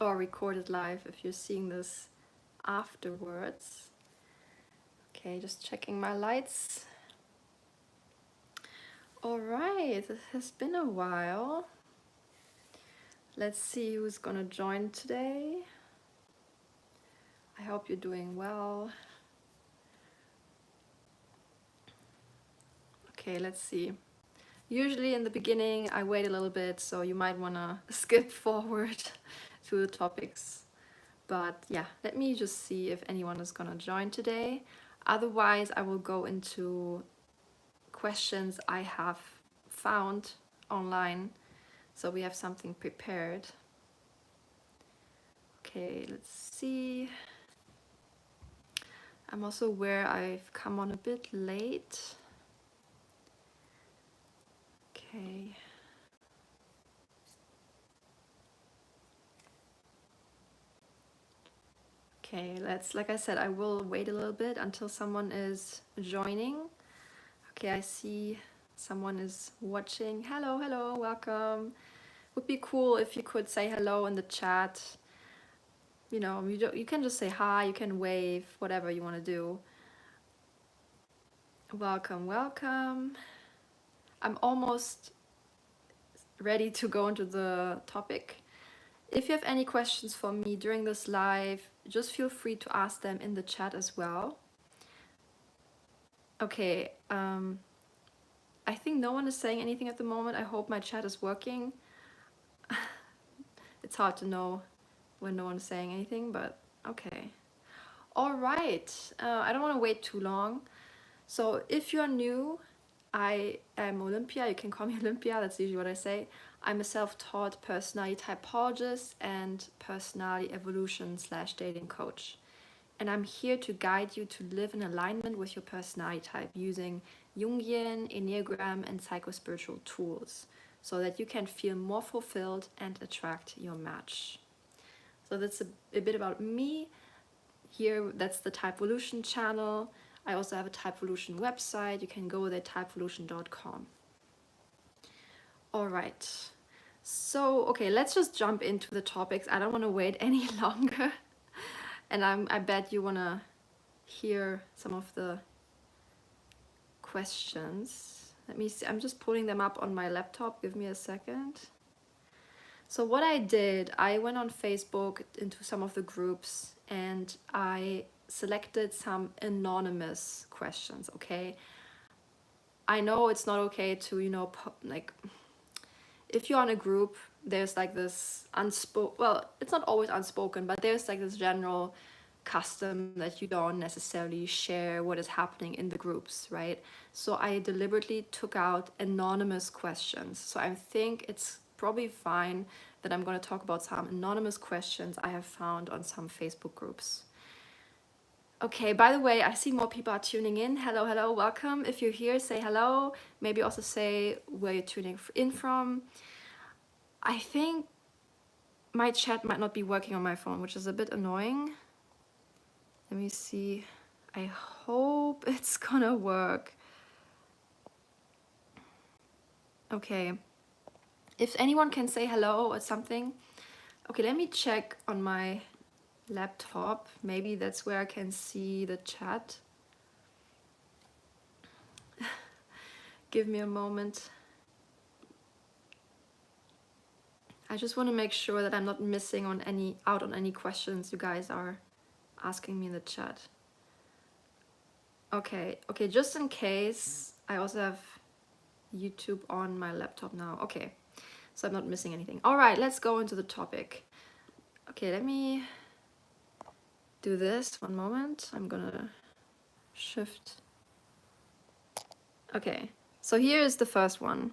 or recorded live if you're seeing this afterwards. Okay, just checking my lights. All right, it has been a while. Let's see who's gonna join today. I hope you're doing well. Okay, let's see. Usually in the beginning I wait a little bit, so you might wanna skip forward to the topics. But yeah, let me just see if anyone is gonna join today. Otherwise, I will go into questions I have found online, so we have something prepared. Okay, let's see. I'm also aware I've come on a bit late. Okay. Okay, like I said, I will wait a little bit until someone is joining. Okay, I see someone is watching. Hello, hello, welcome. Would be cool if you could say hello in the chat. You know, you can just say hi, you can wave, whatever you want to do. Welcome, welcome. I'm almost ready to go into the topic. If you have any questions for me during this live, just feel free to ask them in the chat as well. Okay, I think no one is saying anything at the moment. I hope my chat is working. It's hard to know when no one is saying anything, but okay. All right, I don't want to wait too long. So if you're new, I am Olympia. You can call me Olympia, that's usually what I say. I'm a self-taught personality typologist and personality evolution / dating coach. And I'm here to guide you to live in alignment with your personality type using Jungian, Enneagram, and psychospiritual tools so that you can feel more fulfilled and attract your match. So that's a bit about me. Here, that's the Typevolution channel. I also have a Typevolution website. You can go there, typevolution.com. All right. So, okay, let's just jump into the topics. I don't want to wait any longer. And I bet you want to hear some of the questions. Let me see. I'm just pulling them up on my laptop. Give me a second. So what I did, I went on Facebook into some of the groups and I selected some anonymous questions, okay? I know it's not okay to, you know, like, if you're on a group, there's like this unspoken, well, it's not always unspoken, but there's like this general custom that you don't necessarily share what is happening in the groups, right? So I deliberately took out anonymous questions. So I think it's probably fine that I'm going to talk about some anonymous questions I have found on some Facebook groups. Okay, by the way, I see more people are tuning in. Hello, hello, welcome. If you're here, say hello. Maybe also say where you're tuning in from. I think my chat might not be working on my phone, which is a bit annoying. Let me see. I hope it's gonna work. Okay. If anyone can say hello or something. Okay, let me check on my laptop. Maybe that's where I can see the chat. Give me a moment. I just want to make sure that I'm not missing out on any questions you guys are asking me in the chat. Okay, just in case, I also have YouTube on my laptop now. Okay, so I'm not missing anything. All right, let's go into the topic. Okay, let me do this. One moment. I'm gonna shift. Okay, so here is the first one.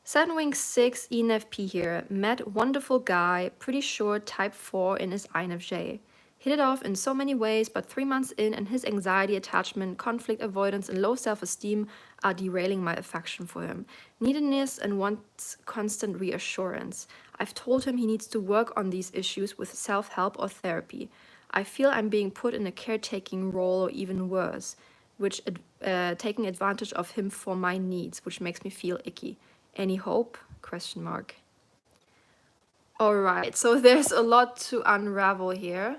7-wing-6 ENFP here. Met wonderful guy, pretty sure type 4 in his INFJ. Hit it off in so many ways, but 3 months in and his anxiety, attachment, conflict avoidance, and low self-esteem are derailing my affection for him. Neediness and wants constant reassurance. I've told him he needs to work on these issues with self-help or therapy. I feel I'm being put in a caretaking role or even worse, which taking advantage of him for my needs, which makes me feel icky. Any hope? Question mark. All right, so there's a lot to unravel here.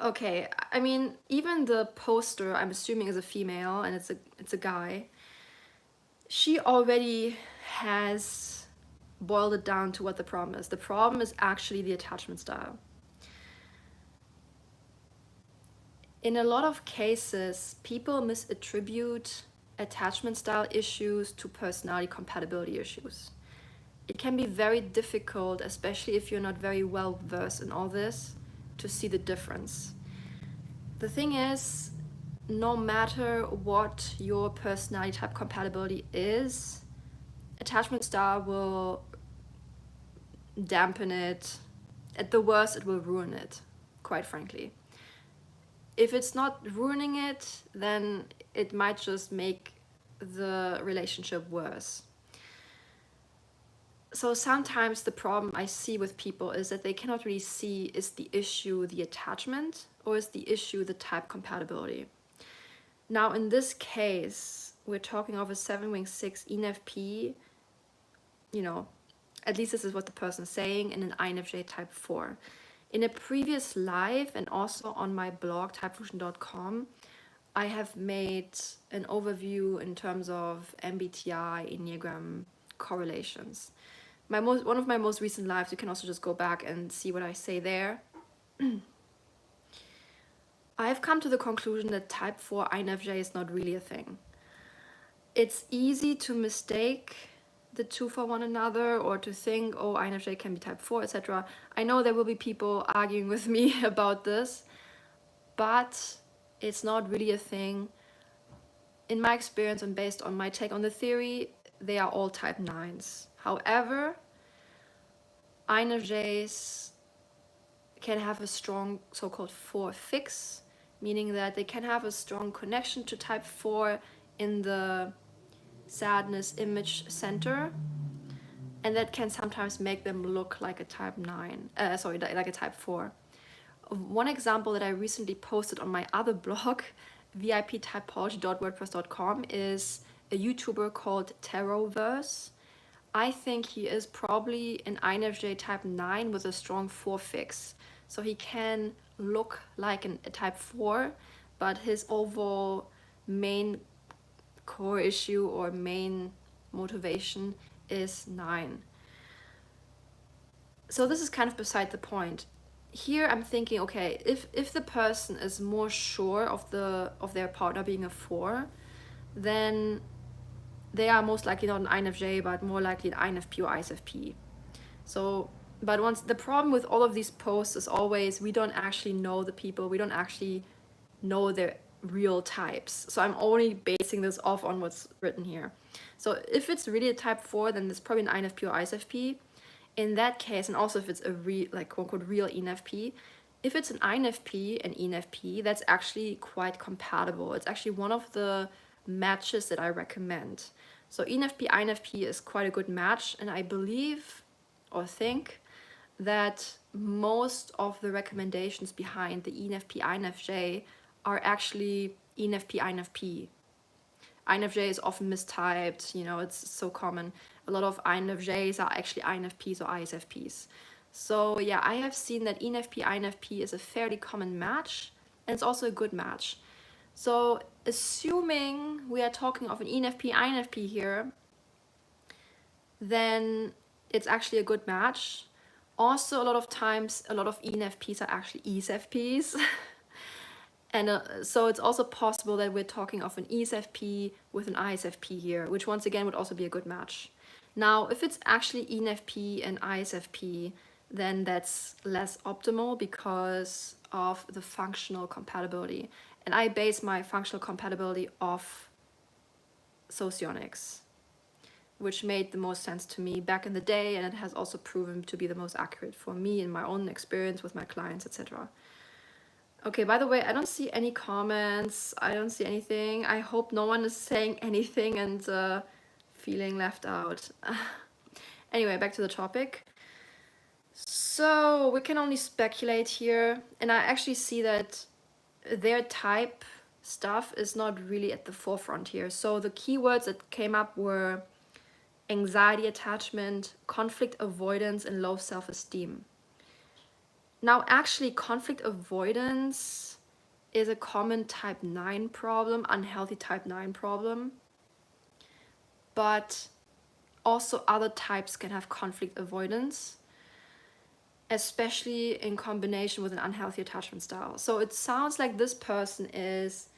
Okay, I mean, even the poster, I'm assuming, is a female, and it's a guy. She already has boiled it down to what the problem is. The problem is actually the attachment style. In a lot of cases, people misattribute attachment style issues to personality compatibility issues. It can be very difficult, especially if you're not very well versed in all this, to see the difference. The thing is, no matter what your personality type compatibility is, attachment style will dampen it. At the worst, it will ruin it, quite frankly. If it's not ruining it, then it might just make the relationship worse. So sometimes the problem I see with people is that they cannot really see, is the issue the attachment or is the issue the type compatibility? Now in this case, we're talking of a 7-wing-6 ENFP, you know, at least this is what the person is saying, in an INFJ type 4. In a previous live and also on my blog, typefusion.com, I have made an overview in terms of MBTI, Enneagram correlations. One of my most recent lives, you can also just go back and see what I say there. I've come to the conclusion that type 4 INFJ is not really a thing. It's easy to mistake the two for one another, or to think, oh, INFJ can be type 4, etc. I know there will be people arguing with me about this, but it's not really a thing. In my experience and based on my take on the theory, they are all type 9s. However, INFJs can have a strong so-called 4 fix, meaning that they can have a strong connection to type 4 in the sadness image center, and that can sometimes make them look like a type 9, like a type 4. One example that I recently posted on my other blog, viptypology.wordpress.com, is a YouTuber called Tarotverse. I think he is probably an INFJ type 9 with a strong 4 fix. So he can look like a type 4, but his overall main core issue or main motivation is 9. So this is kind of beside the point. Here I'm thinking, okay, if the person is more sure of their partner being a 4, then they are most likely not an INFJ, but more likely an INFP or ISFP. So, but once the problem with all of these posts is always, we don't actually know the people, we don't actually know their real types. So I'm only basing this off on what's written here. So if it's really a type 4, then it's probably an INFP or ISFP. In that case, and also if it's a quote unquote real ENFP, if it's an INFP and ENFP, that's actually quite compatible. It's actually one of the matches that I recommend. So ENFP INFP is quite a good match, and I believe or think that most of the recommendations behind the ENFP INFJ are actually ENFP INFP. INFJ is often mistyped, it's so common. A lot of INFJs are actually INFPs or ISFPs. So yeah, I have seen that ENFP INFP is a fairly common match, and it's also a good match. So assuming we are talking of an ENFP INFP here, then it's actually a good match. Also, a lot of times, a lot of ENFPs are actually ESFPs. And so it's also possible that we're talking of an ESFP with an ISFP here, which once again would also be a good match. Now, if it's actually ENFP and ISFP, then that's less optimal because of the functional compatibility. And I base my functional compatibility off socionics, which made the most sense to me back in the day, and it has also proven to be the most accurate for me in my own experience with my clients, etc. Okay, by the way, I don't see any comments. I don't see anything. I hope no one is saying anything and feeling left out. Anyway, back to the topic. So we can only speculate here, and I actually see that their type stuff is not really at the forefront here. So the keywords that came up were anxiety attachment, conflict avoidance, and low self-esteem. Now, actually, conflict avoidance is a common type 9 problem, unhealthy type 9 problem. But also other types can have conflict avoidance, especially in combination with an unhealthy attachment style. So it sounds like this person is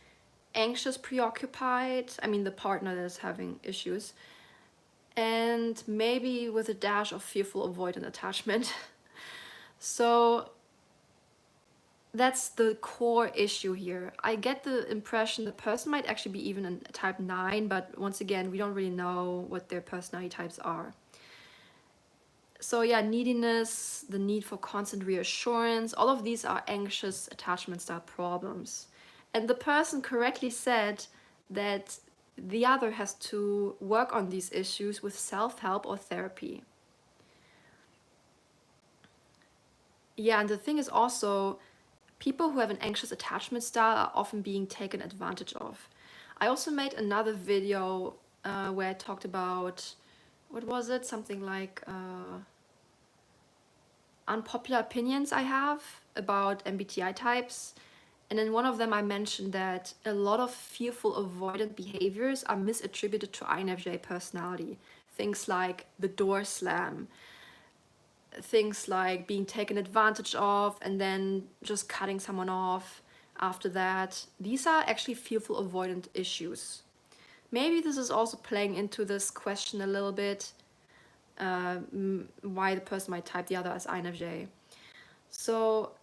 anxious, preoccupied, I mean the partner that is having issues, and maybe with a dash of fearful, avoidant attachment. So that's the core issue here. I get the impression the person might actually be even a type 9, but once again, we don't really know what their personality types are. So yeah, neediness, the need for constant reassurance, all of these are anxious attachment style problems. And the person correctly said that the other has to work on these issues with self-help or therapy. Yeah, and the thing is also, people who have an anxious attachment style are often being taken advantage of. I also made another video where I talked about, what was it? Something like unpopular opinions I have about MBTI types. And in one of them I mentioned that a lot of fearful avoidant behaviors are misattributed to INFJ personality. Things like the door slam, things like being taken advantage of and then just cutting someone off after that. These are actually fearful avoidant issues. Maybe this is also playing into this question a little bit, why the person might type the other as INFJ. So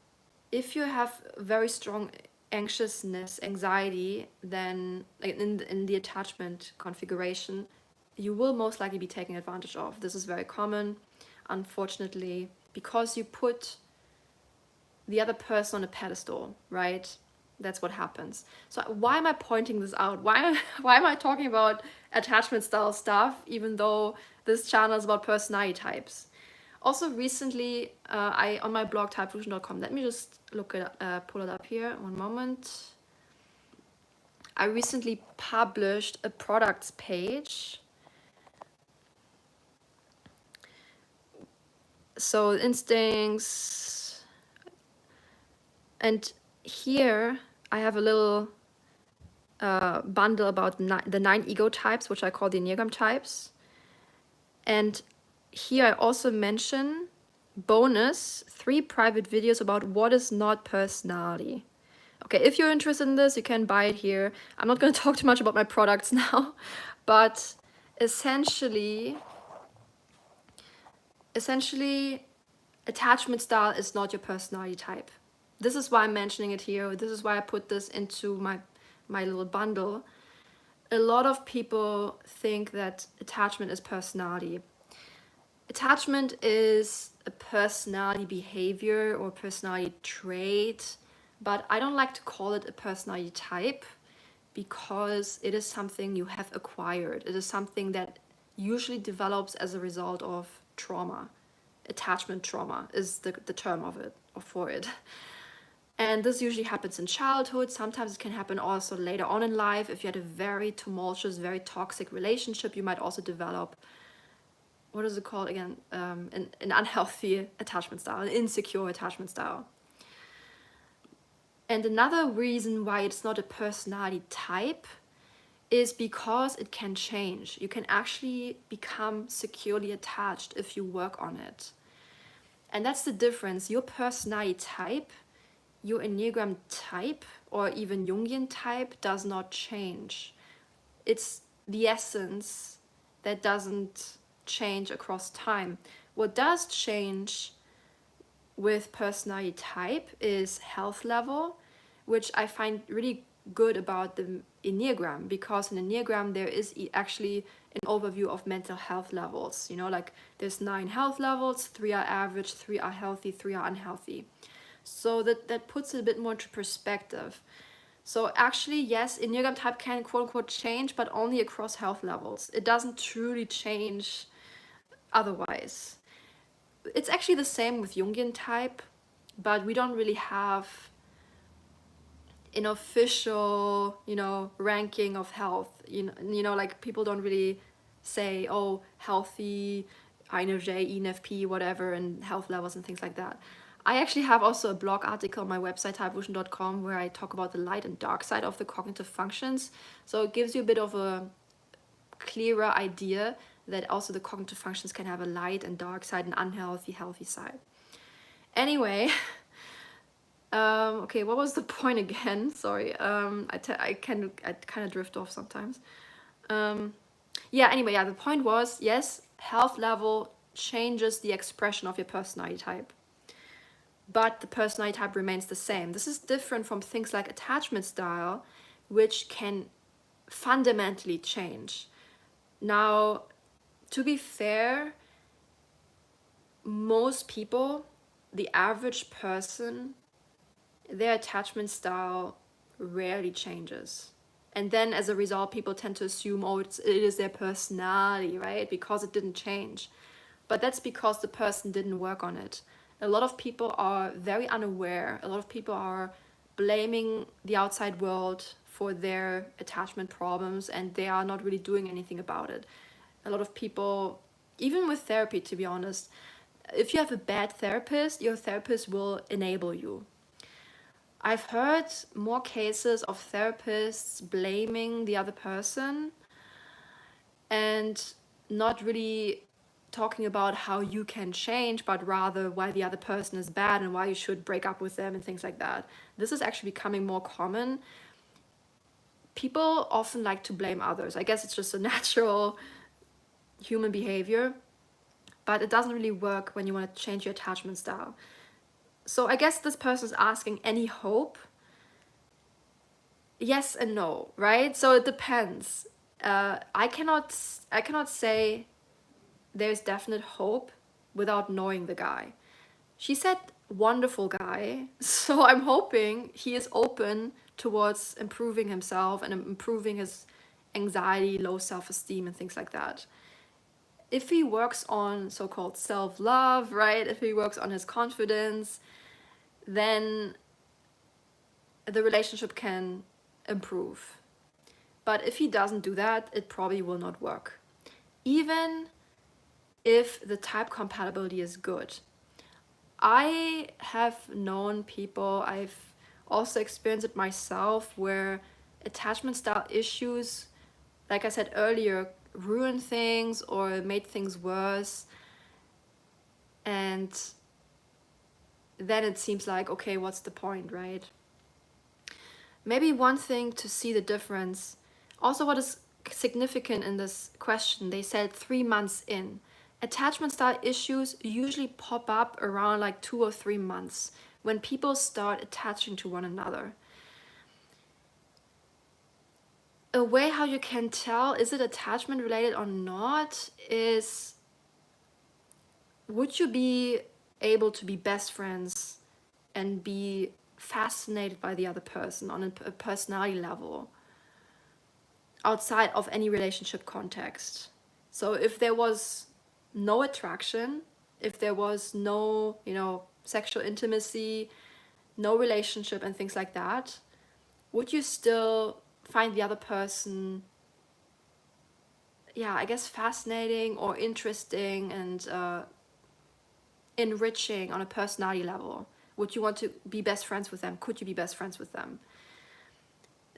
if you have very strong anxiousness, anxiety, then in the attachment configuration, you will most likely be taken advantage of. This is very common, unfortunately, because you put the other person on a pedestal, right? That's what happens. So why am I pointing this out? Why am I talking about attachment style stuff, even though this channel is about personality types? Also recently, I on my blog typefusion.com, let me just pull it up here, one moment. I recently published a products page. So instincts, and here I have a little bundle about the 9 ego types, which I call the Enneagram types. And here I also mention bonus 3 private videos about what is not personality. Okay, if you're interested in this, you can buy it here. I'm not going to talk too much about my products now, but essentially attachment style is not your personality type. This is why I'm mentioning it here. This is why I put this into my little bundle. A lot of people think that attachment is personality. Attachment is a personality behavior or personality trait, but I don't like to call it a personality type because it is something you have acquired. It is something that usually develops as a result of trauma. Attachment trauma is the term of it, or for it. And this usually happens in childhood. Sometimes it can happen also later on in life. If you had a very tumultuous, very toxic relationship, you might also develop, what is it called again? An unhealthy attachment style, an insecure attachment style. And another reason why it's not a personality type is because it can change. You can actually become securely attached if you work on it. And that's the difference. Your personality type, your Enneagram type, or even Jungian type does not change. It's the essence that doesn't change across time. What does change with personality type is health level, which I find really good about the Enneagram, because in Enneagram there is actually an overview of mental health levels. You know, like there's 9 health levels, 3 are average, 3 are healthy, 3 are unhealthy. So that puts it a bit more into perspective. So actually, yes, Enneagram type can quote unquote change, but only across health levels. It doesn't truly change otherwise. It's actually the same with Jungian type, but we don't really have an official, ranking of health. You know, like people don't really say, oh, healthy, INFJ, ENFP, whatever, and health levels and things like that. I actually have also a blog article on my website, typevision.com, where I talk about the light and dark side of the cognitive functions. So it gives you a bit of a clearer idea that also the cognitive functions can have a light and dark side, an unhealthy, healthy side. Anyway, okay, what was the point again? Sorry, I kind of drift off sometimes. Anyway, the point was, yes, health level changes the expression of your personality type, but the personality type remains the same. This is different from things like attachment style, which can fundamentally change. Now, to be fair, most people, the average person, their attachment style rarely changes. And then as a result, people tend to assume, oh, it is their personality, right? Because it didn't change. But that's because the person didn't work on it. A lot of people are very unaware. A lot of people are blaming the outside world for their attachment problems, and they are not really doing anything about it. A lot of people, even with therapy, to be honest, if you have a bad therapist, your therapist will enable you. I've heard more cases of therapists blaming the other person and not really talking about how you can change, but rather why the other person is bad and why you should break up with them and things like that. This is actually becoming more common. People often like to blame others. I guess it's just a natural human behavior, but it doesn't really work when you want to change your attachment style. So I guess this person is asking, any hope? Yes and no, right? So it depends. I cannot say there's definite hope without knowing the guy. She said wonderful guy, so I'm hoping he is open towards improving himself and improving his anxiety, low self-esteem and things like that. If he works on so-called self-love, right, if he works on his confidence, then the relationship can improve. But if he doesn't do that, it probably will not work. Even if the type compatibility is good. I have known people, I've also experienced it myself, where attachment style issues, like I said earlier, ruin things or made things worse. And then it seems like, okay, what's the point, right? Maybe one thing to see the difference. Also, what is significant in this question, they said 3 months in. Attachment style issues usually pop up around like 2 or 3 months when people start attaching to one another. A way how you can tell is it attachment related or not is, would you be able to be best friends and be fascinated by the other person on a personality level outside of any relationship context? So if there was no attraction, if there was no, sexual intimacy, no relationship and things like that, would you still find the other person, I guess fascinating or interesting and enriching on a personality level? Would you want to be best friends with them? Could you be best friends with them?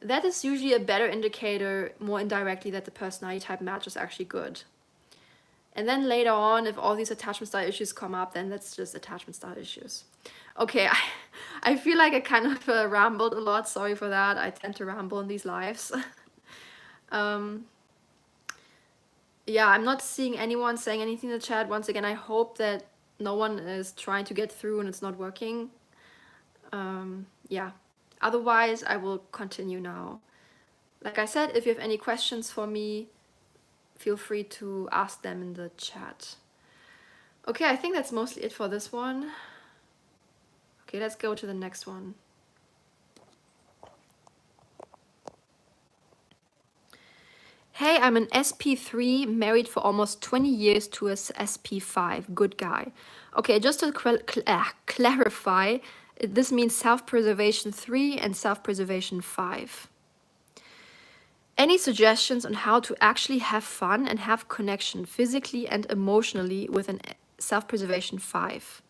That is usually a better indicator, more indirectly, that the personality type match is actually good. And then later on, if all these attachment style issues come up, then that's just attachment style issues. Okay, I feel like I kind of rambled a lot. Sorry for that. I tend to ramble in these lives. I'm not seeing anyone saying anything in the chat. Once again, I hope that no one is trying to get through and it's not working. Otherwise, I will continue now. Like I said, if you have any questions for me, feel free to ask them in the chat. Okay, I think that's mostly it for this one. Okay, let's go to the next one. Hey, I'm an SP3, married for almost 20 years to a SP5, good guy. Okay, just to clarify, this means self-preservation 3 and self-preservation 5. Any suggestions on how to actually have fun and have connection physically and emotionally with an self-preservation 5?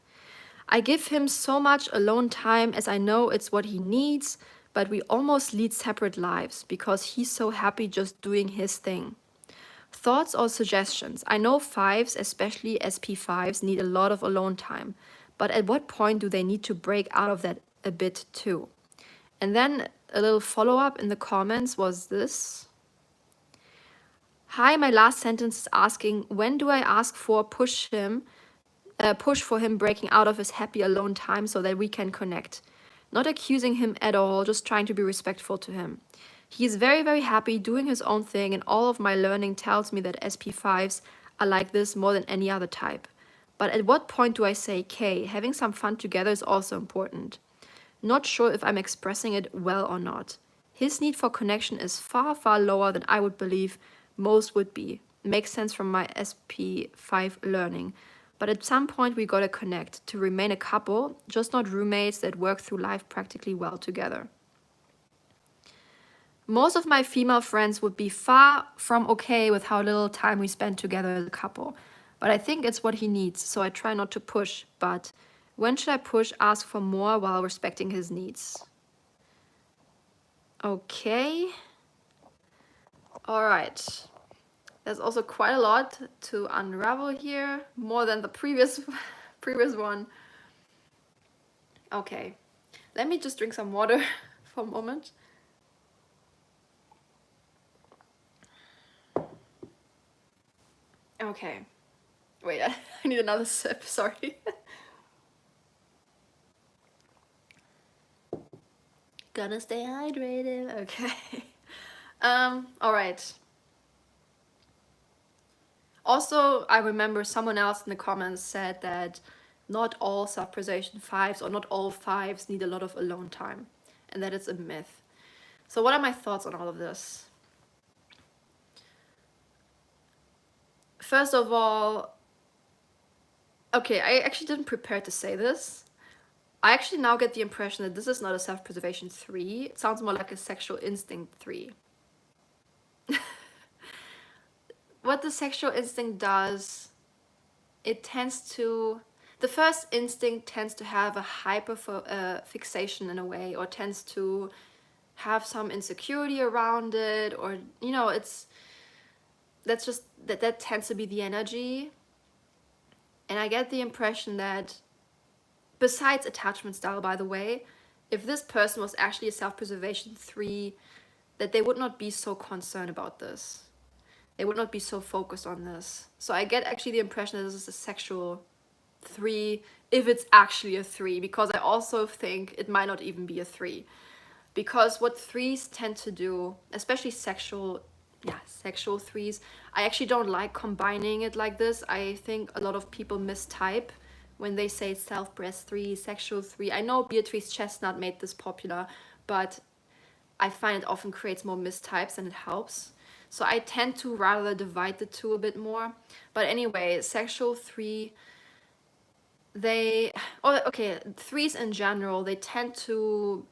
I give him so much alone time as I know it's what he needs, but we almost lead separate lives because he's so happy just doing his thing. Thoughts or suggestions? I know 5s, especially SP5s, need a lot of alone time, but at what point do they need to break out of that a bit too? And then a little follow-up in the comments was this. Hi, my last sentence is asking, when do I ask for push for him breaking out of his happy alone time so that we can connect? Not accusing him at all, just trying to be respectful to him. He is very, very happy doing his own thing, and all of my learning tells me that SP5s are like this more than any other type. But at what point do I say, Kay, having some fun together is also important? Not sure if I'm expressing it well or not. His need for connection is far, far lower than I would believe most would be. Makes sense from my SP5 learning. But at some point we gotta connect to remain a couple, just not roommates that work through life practically well together. Most of my female friends would be far from okay with how little time we spend together as a couple. But I think it's what he needs, so I try not to push. But when should I push, ask for more while respecting his needs? Okay. All right. There's also quite a lot to unravel here, more than the previous one. Okay. Let me just drink some water for a moment. Okay. Wait, I need another sip, sorry. Gonna stay hydrated, okay. All right. Also, I remember someone else in the comments said that not all self-preservation 5s or not all 5s need a lot of alone time, and that it's a myth. So what are my thoughts on all of this? First of all, okay, I actually didn't prepare to say this. I actually now get the impression that this is not a self-preservation 3. It sounds more like a sexual instinct 3. What the sexual instinct does, it tends to, the first instinct tends to have a hyper fixation in a way, or tends to have some insecurity around it, or you know, that tends to be the energy. And I get the impression that, besides attachment style, by the way, if this person was actually a self-preservation 3, that they would not be so concerned about this. They would not be so focused on this. So I get actually the impression that this is a sexual 3, if it's actually a 3, because I also think it might not even be a 3. Because what 3s tend to do, especially sexual 3s, I actually don't like combining it like this. I think a lot of people mistype when they say self-pres 3, sexual 3. I know Beatrice Chestnut made this popular, but I find it often creates more mistypes than it helps. So I tend to rather divide the two a bit more. But anyway, sexual 3, okay, 3s in general, they tend to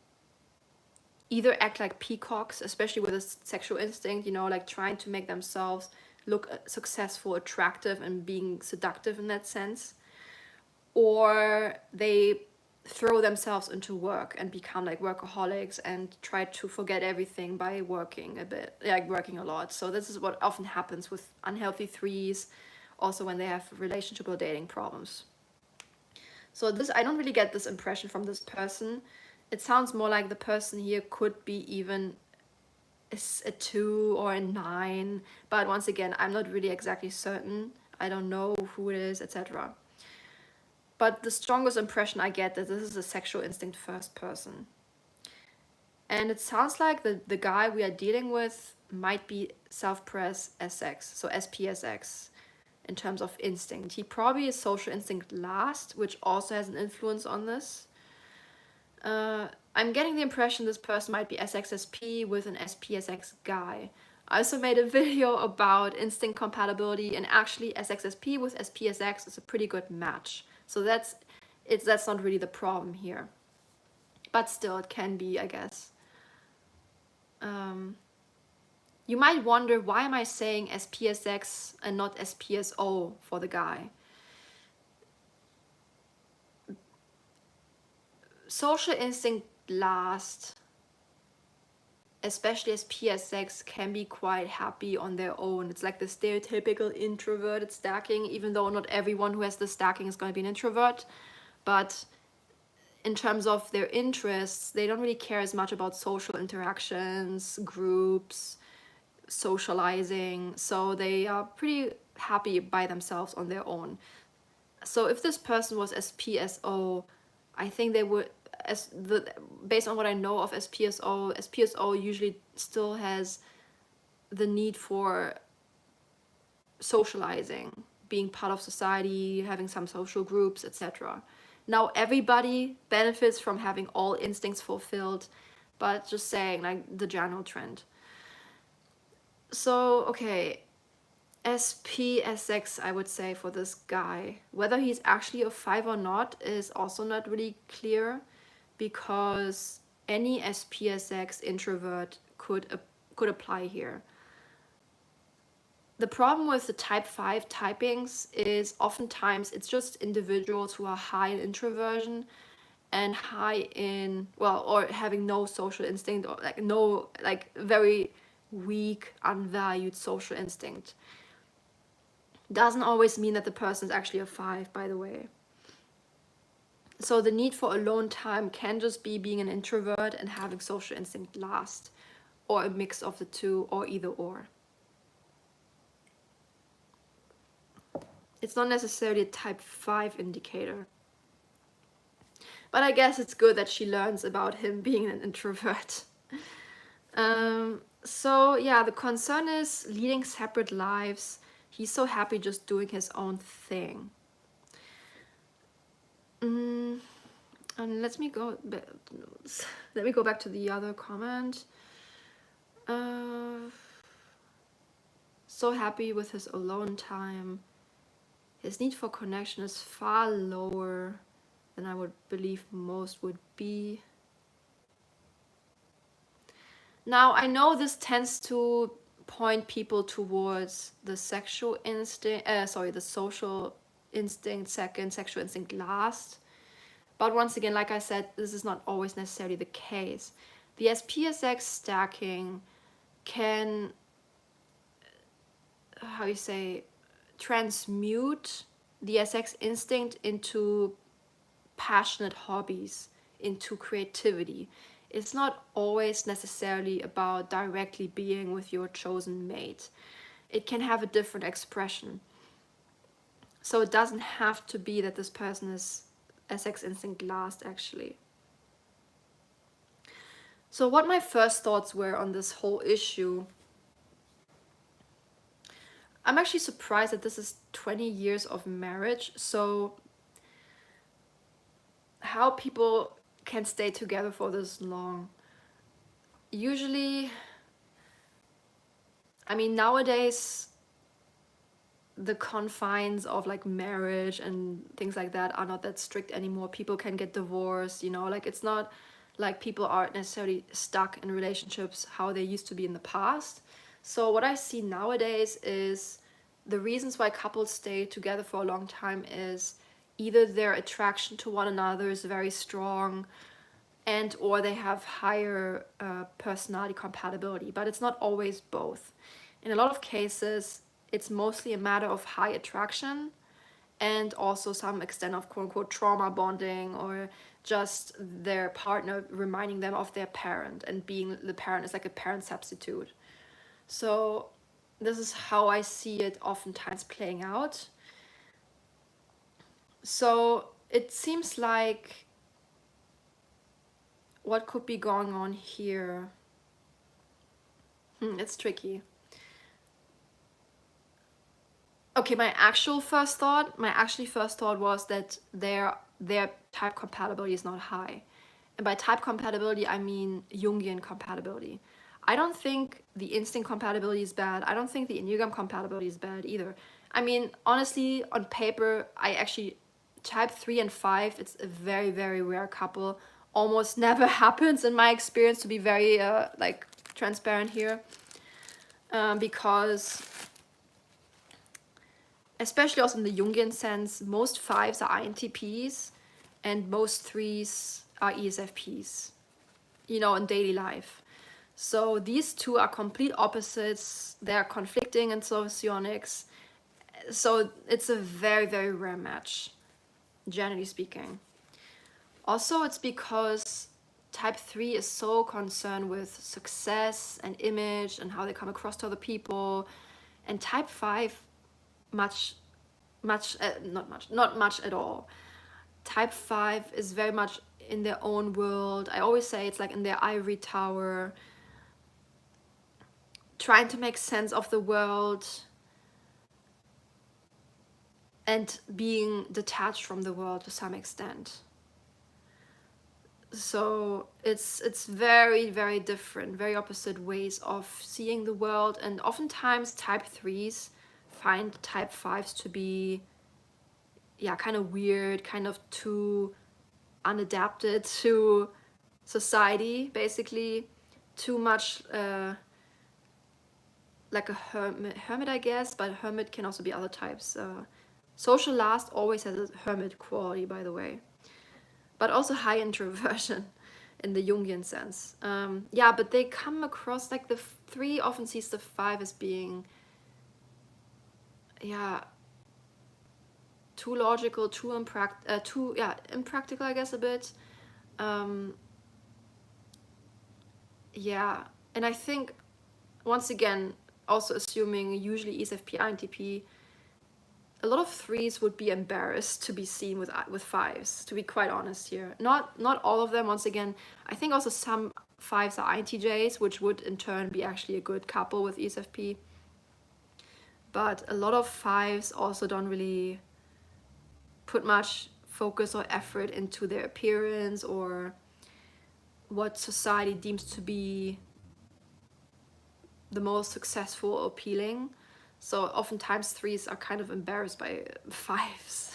either act like peacocks, especially with a sexual instinct, you know, like trying to make themselves look successful, attractive, and being seductive in that sense. Or they throw themselves into work and become like workaholics and try to forget everything by working a bit, like working a lot. So this is what often happens with unhealthy 3s, also when they have relationship or dating problems. So this, I don't really get this impression from this person. It sounds more like the person here could be even a 2 or a 9, but once again, I'm not really exactly certain. I don't know who it is, etc. But the strongest impression I get that this is a sexual instinct first person. And it sounds like the guy we are dealing with might be self-pres SX, so SPSX in terms of instinct. He probably is social instinct last, which also has an influence on this. I'm getting the impression this person might be SXSP with an SPSX guy. I also made a video about instinct compatibility, and actually SXSP with SPSX is a pretty good match. So that's not really the problem here. But still, it can be, I guess. You might wonder, why am I saying SPSX and not SPSO for the guy? Social instinct last, especially as PSX, can be quite happy on their own. It's like the stereotypical introverted stacking, even though not everyone who has the stacking is going to be an introvert. But in terms of their interests, they don't really care as much about social interactions, groups, socializing. So they are pretty happy by themselves on their own. So if this person was SPSO, I think they would, based on what I know of SPSO usually still has the need for socializing, being part of society, having some social groups, etc. Now everybody benefits from having all instincts fulfilled, but just saying, like, the general trend. So, okay, SPSX, I would say, for this guy. Whether he's actually a 5 or not is also not really clear, because any SPSX introvert could apply here. The problem with the type 5 typings is oftentimes it's just individuals who are high in introversion and high in, well, or having no social instinct, or like no, like very weak, unvalued social instinct. Doesn't always mean that the person is actually a 5, by the way. So the need for alone time can just be being an introvert and having social instinct last, or a mix of the two, or either or. It's not necessarily a type 5 indicator. But I guess it's good that she learns about him being an introvert. So yeah, the concern is leading separate lives. He's so happy just doing his own thing. And let me go back to the other comment. So happy with his alone time. His need for connection is far lower than I would believe most would be. Now, I know this tends to point people towards the sexual instinct, the social instinct second, sexual instinct last. But once again, like I said, this is not always necessarily the case. The SPSX stacking can, transmute the SX instinct into passionate hobbies, into creativity. It's not always necessarily about directly being with your chosen mate. It can have a different expression. So it doesn't have to be that this person is SX instinct last, actually. So what my first thoughts were on this whole issue, I'm actually surprised that this is 20 years of marriage. So how people can stay together for this long. Usually, I mean, nowadays, the confines of like marriage and things like that are not that strict anymore. People can get divorced, like it's not like people aren't necessarily stuck in relationships how they used to be in the past. So what I see nowadays is the reasons why couples stay together for a long time is either their attraction to one another is very strong, and or they have higher personality compatibility, but it's not always both. In a lot of cases, it's mostly a matter of high attraction and also some extent of quote-unquote trauma bonding, or just their partner reminding them of their parent, and being the parent is like a parent substitute. So this is how I see it oftentimes playing out. So it seems like what could be going on here? It's tricky. Okay, my actually first thought was that their type compatibility is not high. And by type compatibility, I mean Jungian compatibility. I don't think the instinct compatibility is bad. I don't think the Enneagram compatibility is bad either. I mean, honestly, on paper, type 3 and 5, it's a very, very rare couple. Almost never happens in my experience, to be very transparent here. because especially also in the Jungian sense, most 5s are INTPs and most 3s are ESFPs, you know, in daily life. So these two are complete opposites. They're conflicting in socionics. So it's a very, very rare match, generally speaking. Also, it's because type 3 is so concerned with success and image and how they come across to other people. And type 5, not much at all. Type 5 is very much in their own world. I always say it's like in their ivory tower, trying to make sense of the world and being detached from the world to some extent. So it's very, very different, very opposite ways of seeing the world. And oftentimes type 3s find type 5s to be, yeah, kind of weird, kind of too unadapted to society, basically. Too much like a hermit, I guess, but hermit can also be other types. Social last always has a hermit quality, by the way, but also high introversion in the Jungian sense. Yeah, but they come across like the 3 often sees the 5 as being, yeah, too logical, too impractical, I guess, a bit. Yeah, and I think, once again, also assuming usually ESFP, INTP, a lot of 3s would be embarrassed to be seen with 5s, to be quite honest here. Not all of them, once again. I think also some 5s are INTJs, which would in turn be actually a good couple with ESFP. But a lot of 5s also don't really put much focus or effort into their appearance or what society deems to be the most successful or appealing. So oftentimes 3s are kind of embarrassed by 5s.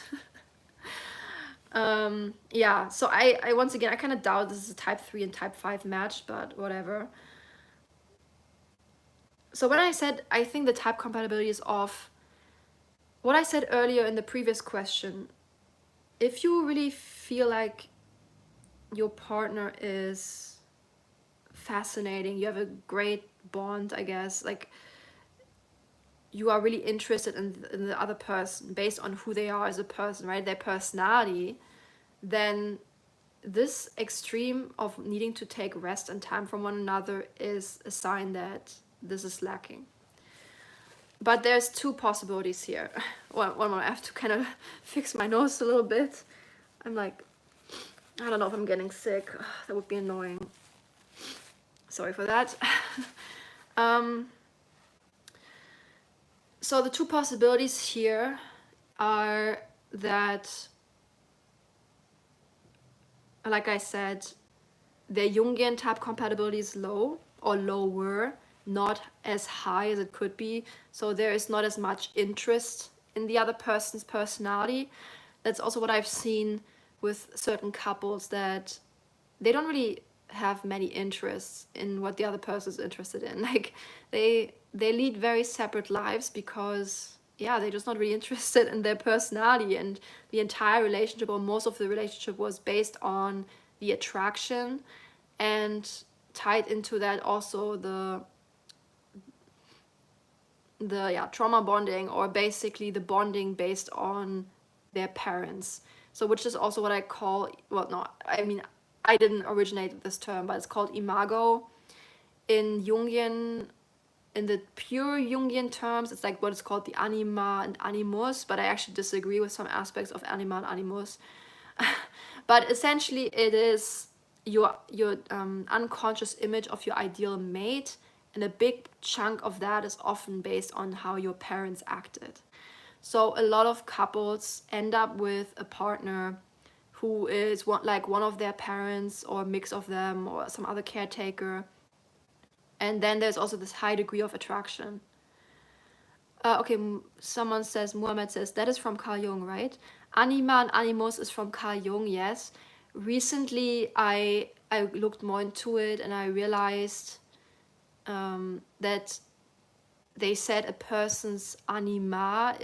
Yeah, so I once again, I kind of doubt this is a type 3 and type 5 match, but whatever. So when I said I think the type compatibility is off, what I said earlier in the previous question, if you really feel like your partner is fascinating, you have a great bond, I guess, like you are really interested in the other person based on who they are as a person, right? Their personality, then this extreme of needing to take rest and time from one another is a sign that this is lacking. But there's 2 possibilities here. One more, I have to kind of fix my nose a little bit. I'm like, I don't know if I'm getting sick. That would be annoying. Sorry for that. So the 2 possibilities here are that, like I said, their Jungian type compatibility is low or lower, not as high as it could be. So there is not as much interest in the other person's personality. That's also what I've seen with certain couples, that they don't really have many interests in what the other person is interested in. Like they lead very separate lives because, yeah, they're just not really interested in their personality, and the entire relationship, or most of the relationship, was based on the attraction, and tied into that also the trauma bonding, or basically the bonding based on their parents. So which is also what I call, well, no, I mean, I didn't originate this term, but it's called imago. In Jungian, in the pure Jungian terms, it's like what is called the anima and animus, but I actually disagree with some aspects of anima and animus. But essentially it is your unconscious image of your ideal mate, and a big chunk of that is often based on how your parents acted. So a lot of couples end up with a partner who is one of their parents, or a mix of them, or some other caretaker. And then there's also this high degree of attraction. Okay, someone says, Muhammad says, that is from Carl Jung, right? Anima and animus is from Carl Jung, yes. Recently, I looked more into it, and I realized that they said a person's anima,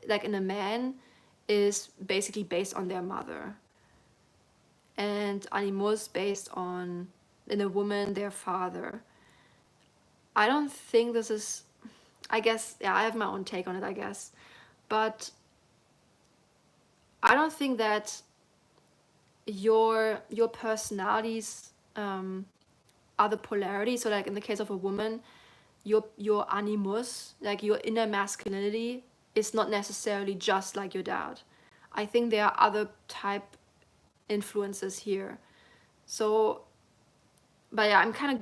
like in a man, is basically based on their mother, and animus based on, in a woman, their father. I don't think this is, I guess, yeah, I have my own take on it, I guess, but I don't think that your personalities are the polarity. So like in the case of a woman, your animus, like your inner masculinity, is not necessarily just like your dad. I think there are other type influences here. So, but yeah, I'm kind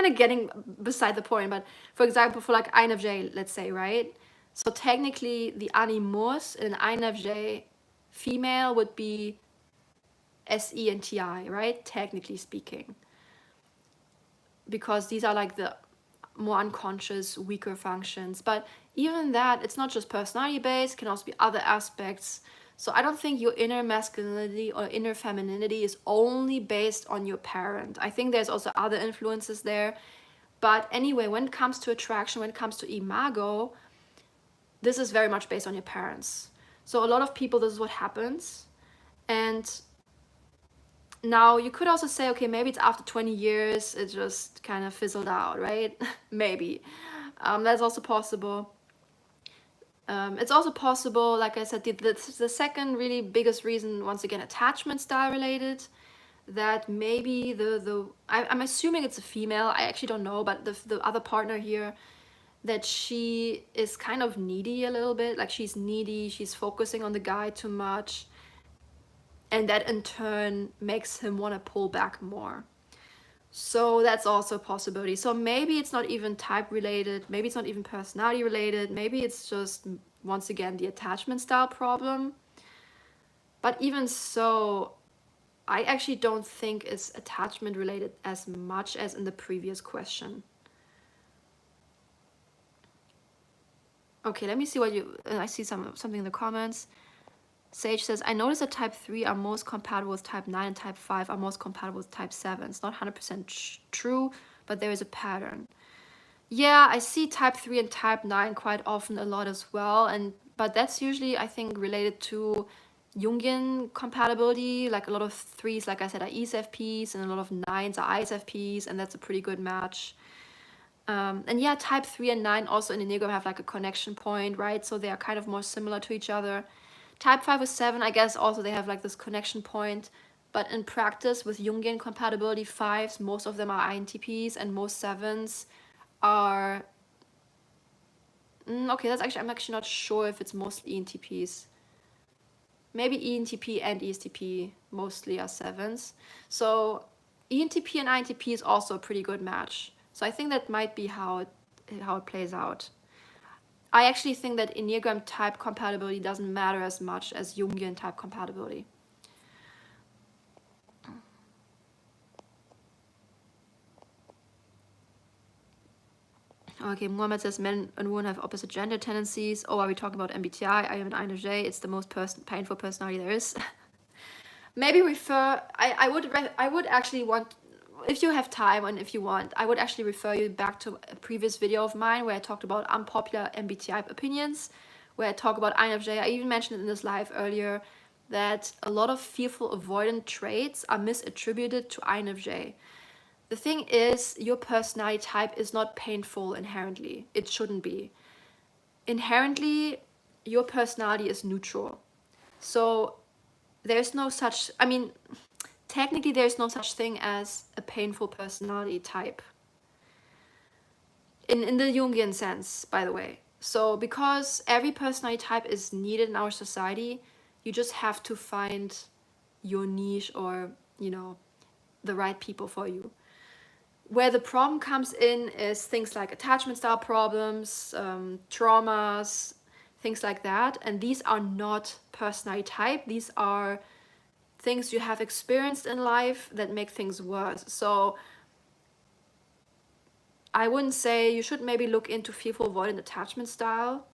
of getting beside the point. But for example, for like INFJ, let's say, right? So technically, the animus in an INFJ female would be SE and TI, right? Technically speaking, because these are like the more unconscious, weaker functions. But even that, it's not just personality based, it can also be other aspects. So I don't think your inner masculinity or inner femininity is only based on your parent. I think there's also other influences there. But anyway, when it comes to attraction, when it comes to imago, this is very much based on your parents. So a lot of people, this is what happens. And now you could also say, okay, maybe it's after 20 years, it just kind of fizzled out, right? Maybe. That's also possible. It's also possible, like I said, the second really biggest reason, once again, attachment style related, that maybe I'm assuming it's a female, I actually don't know, but the other partner here, that she is kind of needy a little bit, like she's needy, she's focusing on the guy too much, and that in turn makes him want to pull back more. So that's also a possibility. So maybe it's not even type related, maybe it's not even personality related, maybe it's just, once again, the attachment style problem. But even so, I actually don't think it's attachment related as much as in the previous question. Okay, let me see what you, I see something in the comments. Sage says, I noticed that type 3 are most compatible with type 9 and type 5 are most compatible with type 7. It's not 100% true, but there is a pattern. Yeah, I see type 3 and type 9 quite often a lot as well. But that's usually, I think, related to Jungian compatibility. Like a lot of 3s, like I said, are ESFPs, and a lot of 9s are ISFPs, and that's a pretty good match. And yeah, type 3 and 9 also in Enneagram have like a connection point, right? So they are kind of more similar to each other. Type 5 with 7, I guess also they have like this connection point. But in practice, with Jungian compatibility 5s, most of them are INTPs, and most 7s are... okay, I'm actually not sure if it's mostly ENTPs. Maybe ENTP and ESTP mostly are 7s. So ENTP and INTP is also a pretty good match. So I think that might be how it plays out. I actually think that Enneagram type compatibility doesn't matter as much as Jungian type compatibility. Okay, Mohammed says men and women have opposite gender tendencies. Oh, are we talking about MBTI? I am an INFJ. It's the most painful personality there is. Maybe refer. I would actually want, if you have time and if you want, I would actually refer you back to a previous video of mine where I talked about unpopular MBTI opinions, where I talk about INFJ. I even mentioned in this live earlier that a lot of fearful avoidant traits are misattributed to INFJ. The thing is, your personality type is not painful inherently. It shouldn't be. Inherently, your personality is neutral. So there's no such, I mean, technically there's no such thing as a painful personality type. In the Jungian sense, by the way. So because every personality type is needed in our society, you just have to find your niche or, you know, the right people for you. Where the problem comes in is things like attachment style problems, traumas, things like that. And these are not personality type. These are things you have experienced in life that make things worse. So I wouldn't say, you should maybe look into fearful avoidant attachment style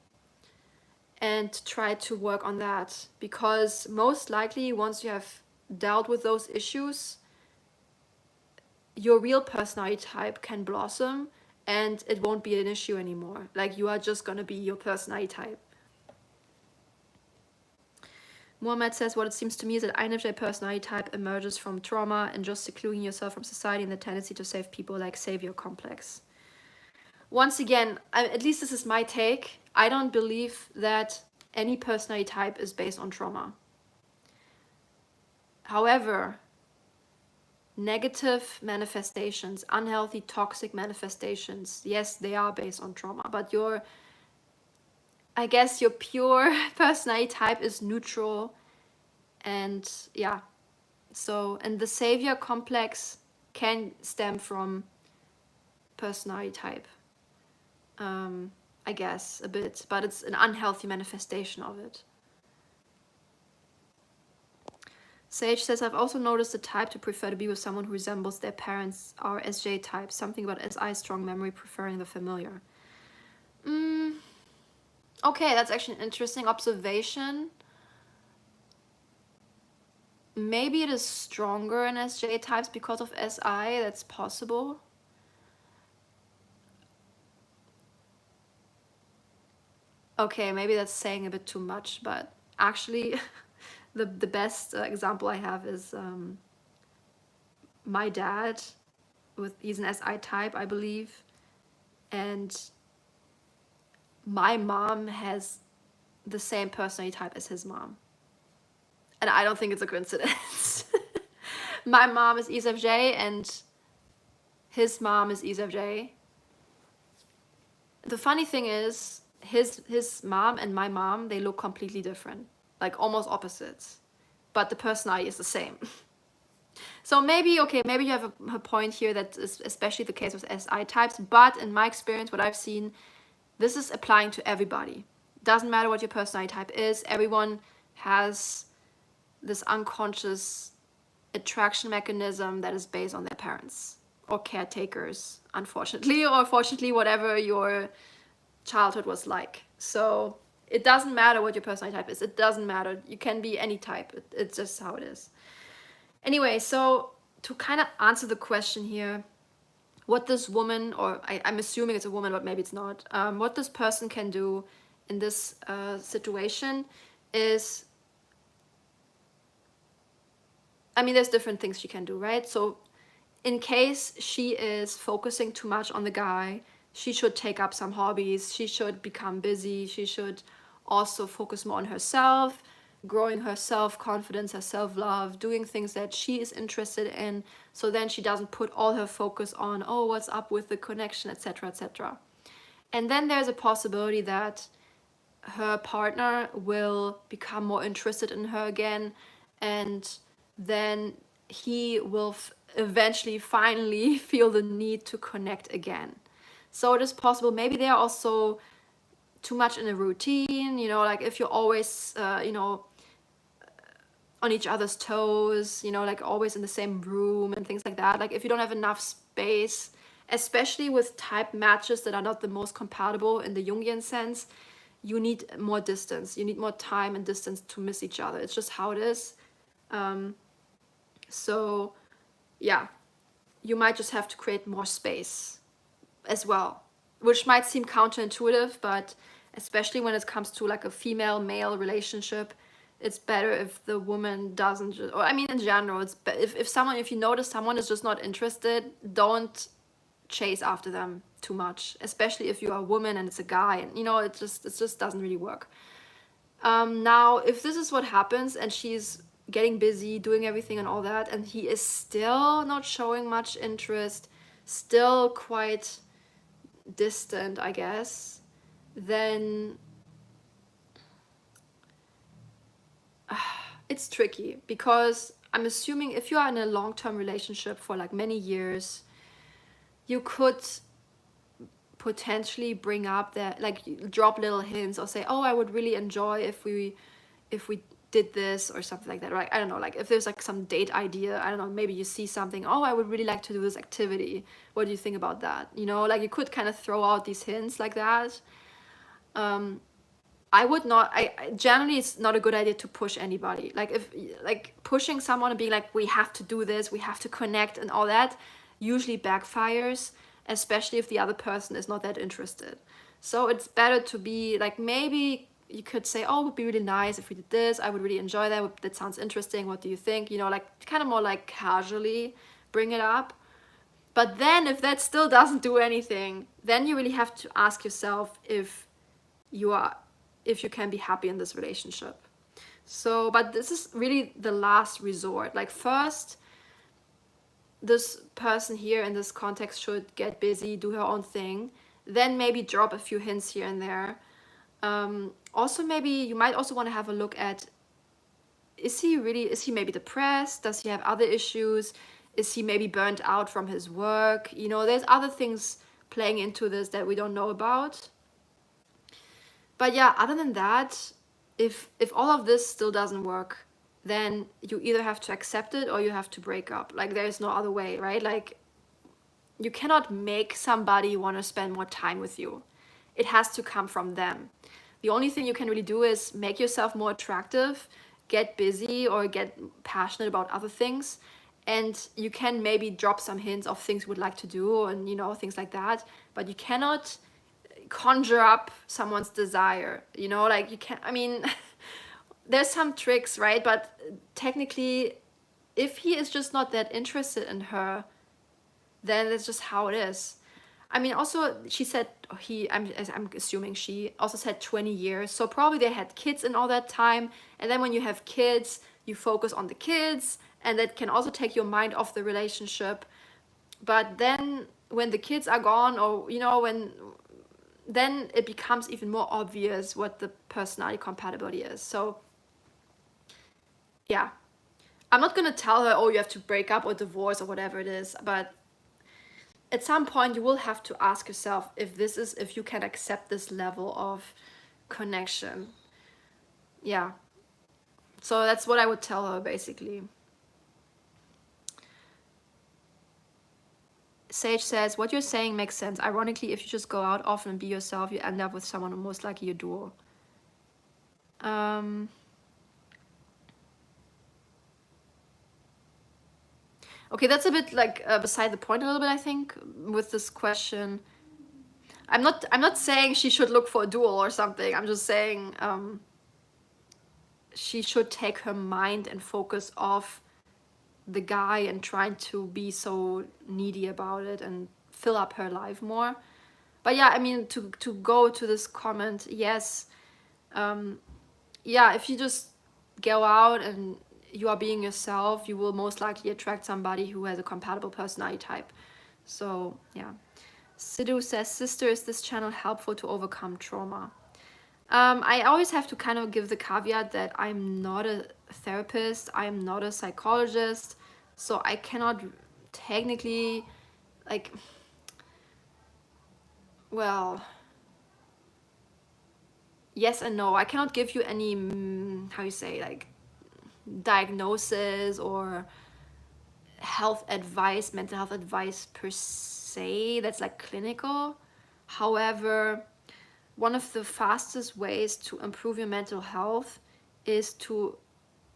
and try to work on that, because most likely once you have dealt with those issues, your real personality type can blossom and it won't be an issue anymore. Like, you are just gonna be your personality type. Mohammed says, what it seems to me is that INFJ personality type emerges from trauma and just secluding yourself from society and the tendency to save people, like savior complex. Once again, at least this is my take. I don't believe that any personality type is based on trauma. However, negative manifestations, unhealthy, toxic manifestations, yes, they are based on trauma, but I guess your pure personality type is neutral. And yeah, so, and the savior complex can stem from personality type, I guess, a bit, but it's an unhealthy manifestation of it. Sage says, I've also noticed the type to prefer to be with someone who resembles their parents are SJ type. Something about SI, strong memory, preferring the familiar. Okay, that's actually an interesting observation. Maybe it is stronger in SJ types because of SI. That's possible. Okay, maybe that's saying a bit too much, but actually the best example I have is my dad. He's an SI type, I believe, and my mom has the same personality type as his mom, and I don't think it's a coincidence. My mom is ENFJ and his mom is ENFJ. The funny thing is, his mom and my mom, they look completely different, like almost opposites, but the personality is the same. So maybe, okay, maybe you have a point here that is especially the case with SI types, but in my experience, what I've seen, this is applying to everybody. Doesn't matter what your personality type is, everyone has this unconscious attraction mechanism that is based on their parents or caretakers, unfortunately, or fortunately, whatever your childhood was like. So it doesn't matter what your personality type is. It doesn't matter. You can be any type. It's just how it is. Anyway, so to kind of answer the question here, what this woman, or I'm assuming it's a woman, but maybe it's not, what this person can do in this situation is, I mean, there's different things she can do, right? So in case she is focusing too much on the guy, she should take up some hobbies, she should become busy, she should also focus more on herself, growing her self-confidence, her self-love, doing things that she is interested in, so then she doesn't put all her focus on, oh, what's up with the connection, etc., etc. And then there's a possibility that her partner will become more interested in her again, and then he will eventually finally feel the need to connect again. So it is possible, maybe they are also too much in a routine, you know, like if you're always, you know, on each other's toes, you know, like always in the same room and things like that. Like if you don't have enough space, especially with type matches that are not the most compatible in the Jungian sense, you need more distance. You need more time and distance to miss each other. It's just how it is. So yeah, you might just have to create more space as well, which might seem counterintuitive, but especially when it comes to like a female-male relationship, it's better if the woman doesn't just, or I mean in general, it's if you notice someone is just not interested, don't chase after them too much, especially if you are a woman and it's a guy, and you know, it just doesn't really work. Now if this is what happens and she's getting busy doing everything and all that, and he is still not showing much interest, still quite distant, I guess, then it's tricky, because I'm assuming if you are in a long-term relationship for like many years, you could potentially bring up that, like, drop little hints or say, oh, I would really enjoy if we did this or something like that, right? I don't know, like if there's like some date idea, I don't know, maybe you see something, oh, I would really like to do this activity, what do you think about that? You know, like you could kind of throw out these hints like that. I would not, I generally, it's not a good idea to push anybody. Like if, like pushing someone and being like, we have to do this, we have to connect and all that, usually backfires. especially if the other person is not that interested. So it's better to be like, maybe you could say, oh, it would be really nice if we did this, I would really enjoy that, that sounds interesting, what do you think, you know, like kind of more like casually bring it up. But then if that still doesn't do anything, then you really have to ask yourself if you can be happy in this relationship. So, but this is really the last resort. Like, first, this person here in this context should get busy, do her own thing, then maybe drop a few hints here and there. Also, maybe you might also want to have a look at, is he maybe depressed? Does he have other issues? Is he maybe burnt out from his work? You know, there's other things playing into this that we don't know about. But yeah, other than that, if all of this still doesn't work, then you either have to accept it or you have to break up. Like, there's no other way, right? Like, you cannot make somebody want to spend more time with you. It has to come from them. The only thing you can really do is make yourself more attractive, get busy or get passionate about other things, and you can maybe drop some hints of things you would like to do and, you know, things like that. But you cannot conjure up someone's desire, you know, like you can't, I mean, there's some tricks, right? But technically, if he is just not that interested in her, then that's just how it is. I mean, also, she said I'm assuming she also said 20 years. So probably they had kids in all that time. And then when you have kids, you focus on the kids, and that can also take your mind off the relationship. But then when the kids are gone, or, you know, then it becomes even more obvious what the personality compatibility is. So yeah, I'm not gonna tell her, oh, you have to break up or divorce or whatever it is, but at some point you will have to ask yourself if you can accept this level of connection. Yeah, so that's what I would tell her, basically. Sage says, what you're saying makes sense. Ironically, if you just go out often and be yourself, you end up with someone who most likely you duo. Okay, that's a bit like beside the point a little bit, I think, with this question. I'm not saying she should look for a duel or something. I'm just saying she should take her mind and focus off the guy and trying to be so needy about it and fill up her life more. But yeah, I mean, to go to this comment, yes, yeah, if you just go out and you are being yourself, you will most likely attract somebody who has a compatible personality type. So yeah. Sidhu says, sister, is this channel helpful to overcome trauma? I always have to kind of give the caveat that I'm not a therapist, I'm not a psychologist, so I cannot technically, like, well, yes and no. I cannot give you any, how you say, like, diagnosis or health advice, mental health advice per se, that's like clinical. However, one of the fastest ways to improve your mental health is to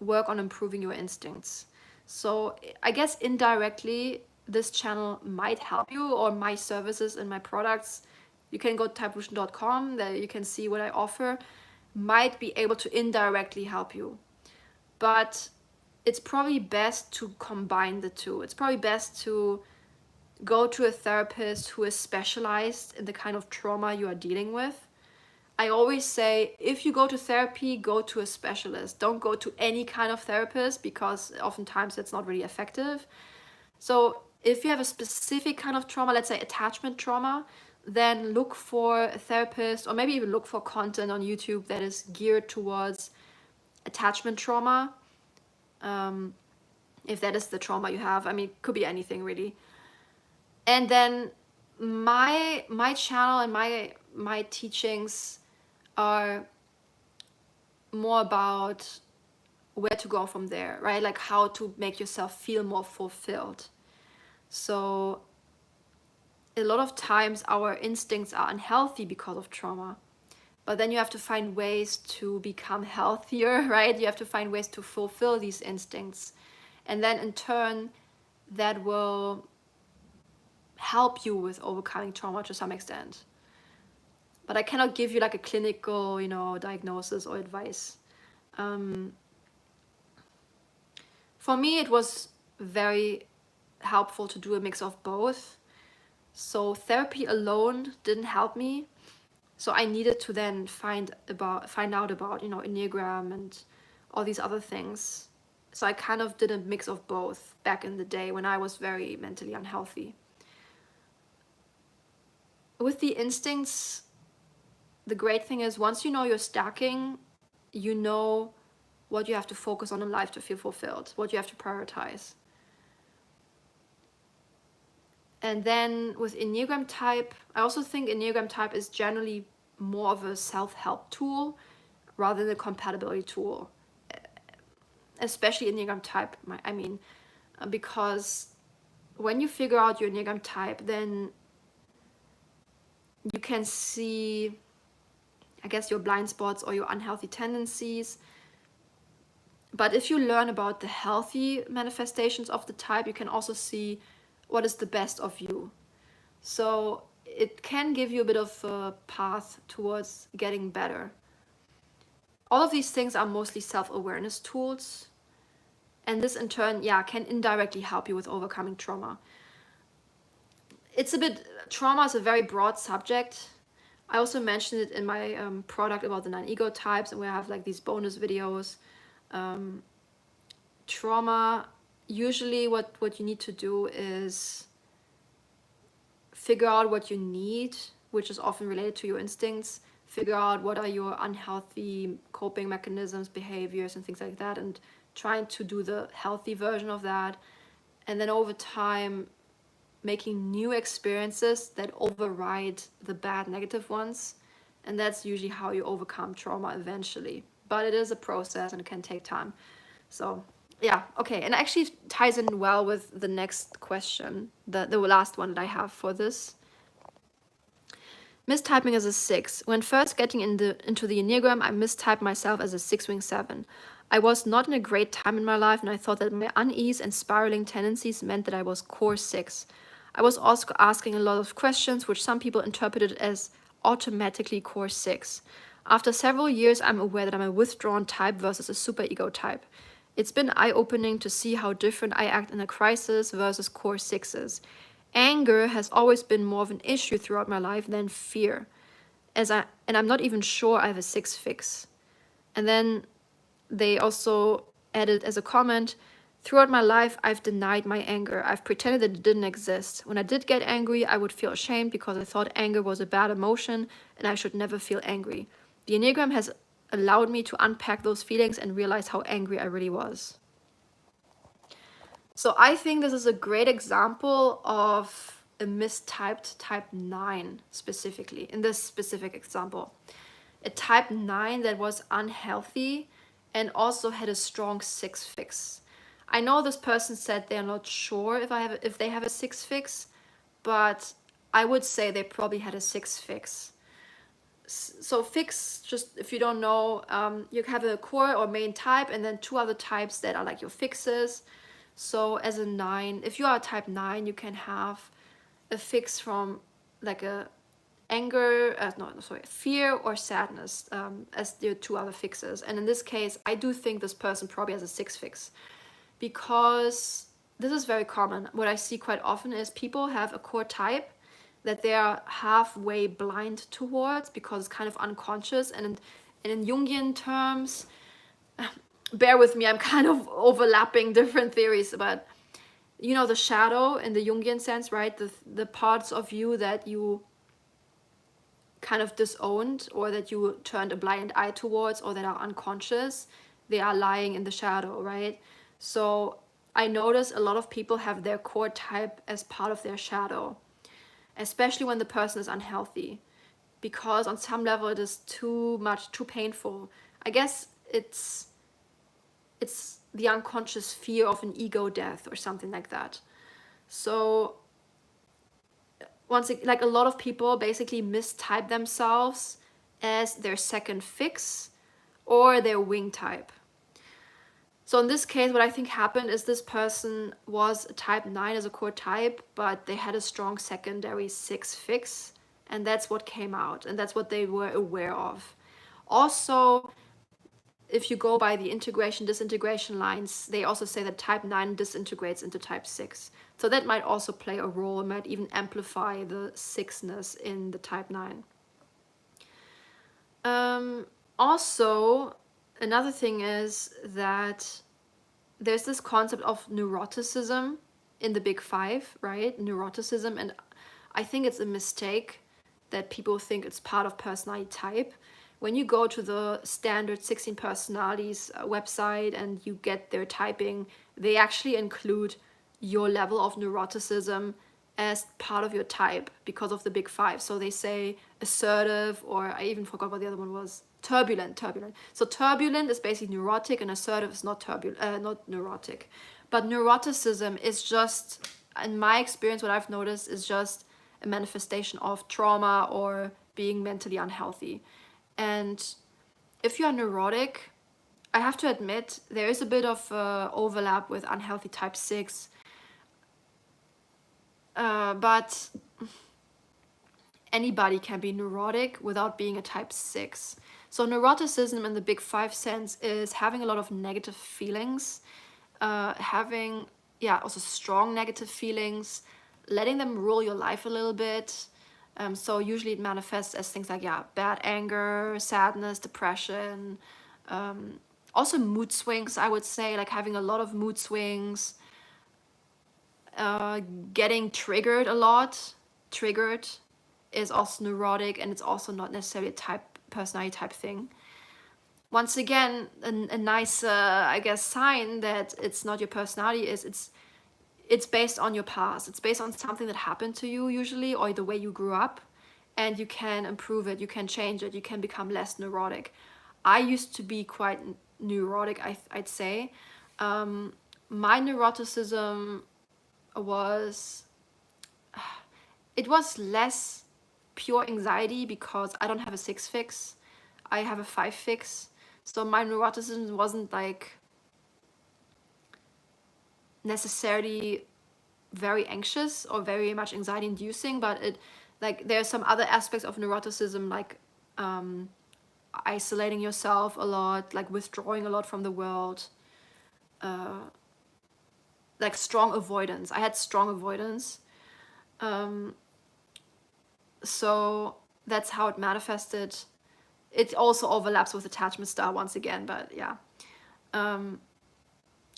work on improving your instincts. So I guess indirectly, this channel might help you, or my services and my products. You can go to typevolution.com, there you can see what I offer, might be able to indirectly help you. But it's probably best to combine the two. It's probably best to go to a therapist who is specialized in the kind of trauma you are dealing with. I always say, if you go to therapy, go to a specialist. Don't go to any kind of therapist, because oftentimes it's not really effective. So if you have a specific kind of trauma, let's say attachment trauma, then look for a therapist, or maybe even look for content on YouTube that is geared towards attachment trauma. If that is the trauma you have. I mean, it could be anything really. And then my channel and my teachings are more about where to go from there, right? Like how to make yourself feel more fulfilled. So a lot of times our instincts are unhealthy because of trauma, but then you have to find ways to become healthier, right? You have to find ways to fulfill these instincts, and then in turn that will help you with overcoming trauma to some extent. But I cannot give you like a clinical, diagnosis or advice. For me, it was very helpful to do a mix of both. So therapy alone didn't help me. So I needed to then find out about, Enneagram and all these other things. So I kind of did a mix of both back in the day when I was very mentally unhealthy. With the instincts, the great thing is once you know you're stacking, you know what you have to focus on in life to feel fulfilled, what you have to prioritize. And then with Enneagram type, I also think Enneagram type is generally more of a self-help tool rather than a compatibility tool, especially Enneagram type, because when you figure out your Enneagram type, then you can see, I guess, your blind spots or your unhealthy tendencies. But if you learn about the healthy manifestations of the type, you can also see what is the best of you. So it can give you a bit of a path towards getting better. All of these things are mostly self-awareness tools. And this in turn, can indirectly help you with overcoming trauma. Trauma is a very broad subject. I also mentioned it in my product about the 9 ego types, and where I have like these bonus videos. Trauma, usually what you need to do is figure out what you need, which is often related to your instincts. Figure out what are your unhealthy coping mechanisms, behaviors, and things like that, and trying to do the healthy version of that. And then over time, making new experiences that override the bad negative ones. And that's usually how you overcome trauma eventually. But it is a process and it can take time. So okay. And it actually ties in well with the next question, the last one that I have for this. Mistyping as a 6. When first getting into the Enneagram, I mistyped myself as a 6-wing 7. I was not in a great time in my life, and I thought that my unease and spiraling tendencies meant that I was core 6. I was also asking a lot of questions, which some people interpreted as automatically core 6. After several years, I'm aware that I'm a withdrawn type versus a superego type. It's been eye-opening to see how different I act in a crisis versus core 6s. Anger has always been more of an issue throughout my life than fear, and I'm not even sure I have a 6 fix. And then they also added as a comment, throughout my life, I've denied my anger. I've pretended that it didn't exist. When I did get angry, I would feel ashamed because I thought anger was a bad emotion and I should never feel angry. The Enneagram has allowed me to unpack those feelings and realize how angry I really was. So I think this is a great example of a mistyped type 9 specifically, in this specific example. A type 9 that was unhealthy and also had a strong 6 fix. I know this person said they're not sure if they have a 6 fix, but I would say they probably had a 6 fix. So fix, just if you don't know, you have a core or main type and then 2 other types that are like your fixes. So as a 9, if you are a type 9, you can have a fix from like a fear or sadness as your 2 other fixes. And in this case, I do think this person probably has a 6 fix, because this is very common. What I see quite often is people have a core type that they are halfway blind towards because it's kind of unconscious. And in Jungian terms, bear with me, I'm kind of overlapping different theories, but the shadow in the Jungian sense, right? The parts of you that you kind of disowned or that you turned a blind eye towards or that are unconscious, they are lying in the shadow, right? So I notice a lot of people have their core type as part of their shadow, especially when the person is unhealthy, because on some level it is too much, too painful. I guess it's the unconscious fear of an ego death or something like that. So a lot of people basically mistype themselves as their second fix or their wing type. So in this case, what I think happened is this person was a type 9 as a core type, but they had a strong secondary 6 fix, and that's what came out, and that's what they were aware of. Also, if you go by the integration disintegration lines, they also say that type 9 disintegrates into type 6. So that might also play a role, it might even amplify the 6ness in the type 9. Also, another thing is that there's this concept of neuroticism in the big 5, right? Neuroticism, and I think it's a mistake that people think it's part of personality type. When you go to the standard 16 personalities website and you get their typing, they actually include your level of neuroticism as part of your type because of the big 5. So they say assertive, or I even forgot what the other one was. Turbulent. So turbulent is basically neurotic, and assertive is not neurotic. But neuroticism is just, in my experience, what I've noticed is just a manifestation of trauma or being mentally unhealthy. And if you are neurotic, I have to admit there is a bit of overlap with unhealthy type 6. But anybody can be neurotic without being a type 6. So neuroticism in the big 5 sense is having a lot of negative feelings, having, also strong negative feelings, letting them rule your life a little bit. So usually it manifests as things like, bad anger, sadness, depression, also mood swings, I would say, like having a lot of mood swings, getting triggered a lot. Triggered is also neurotic, and it's also not necessarily a personality type thing. Once again, a nice, I guess, sign that it's not your personality is it's based on your past. It's based on something that happened to you usually, or the way you grew up, and you can improve it, you can change it, you can become less neurotic. I used to be quite neurotic, I'd say. My neuroticism was, it was less pure anxiety because I don't have a 6 fix. I have a 5 fix. So my neuroticism wasn't like necessarily very anxious or very much anxiety inducing, but it, like, there's some other aspects of neuroticism, like isolating yourself a lot, like withdrawing a lot from the world, like strong avoidance. I had strong avoidance. So that's how it manifested. It also overlaps with attachment style once again, but yeah.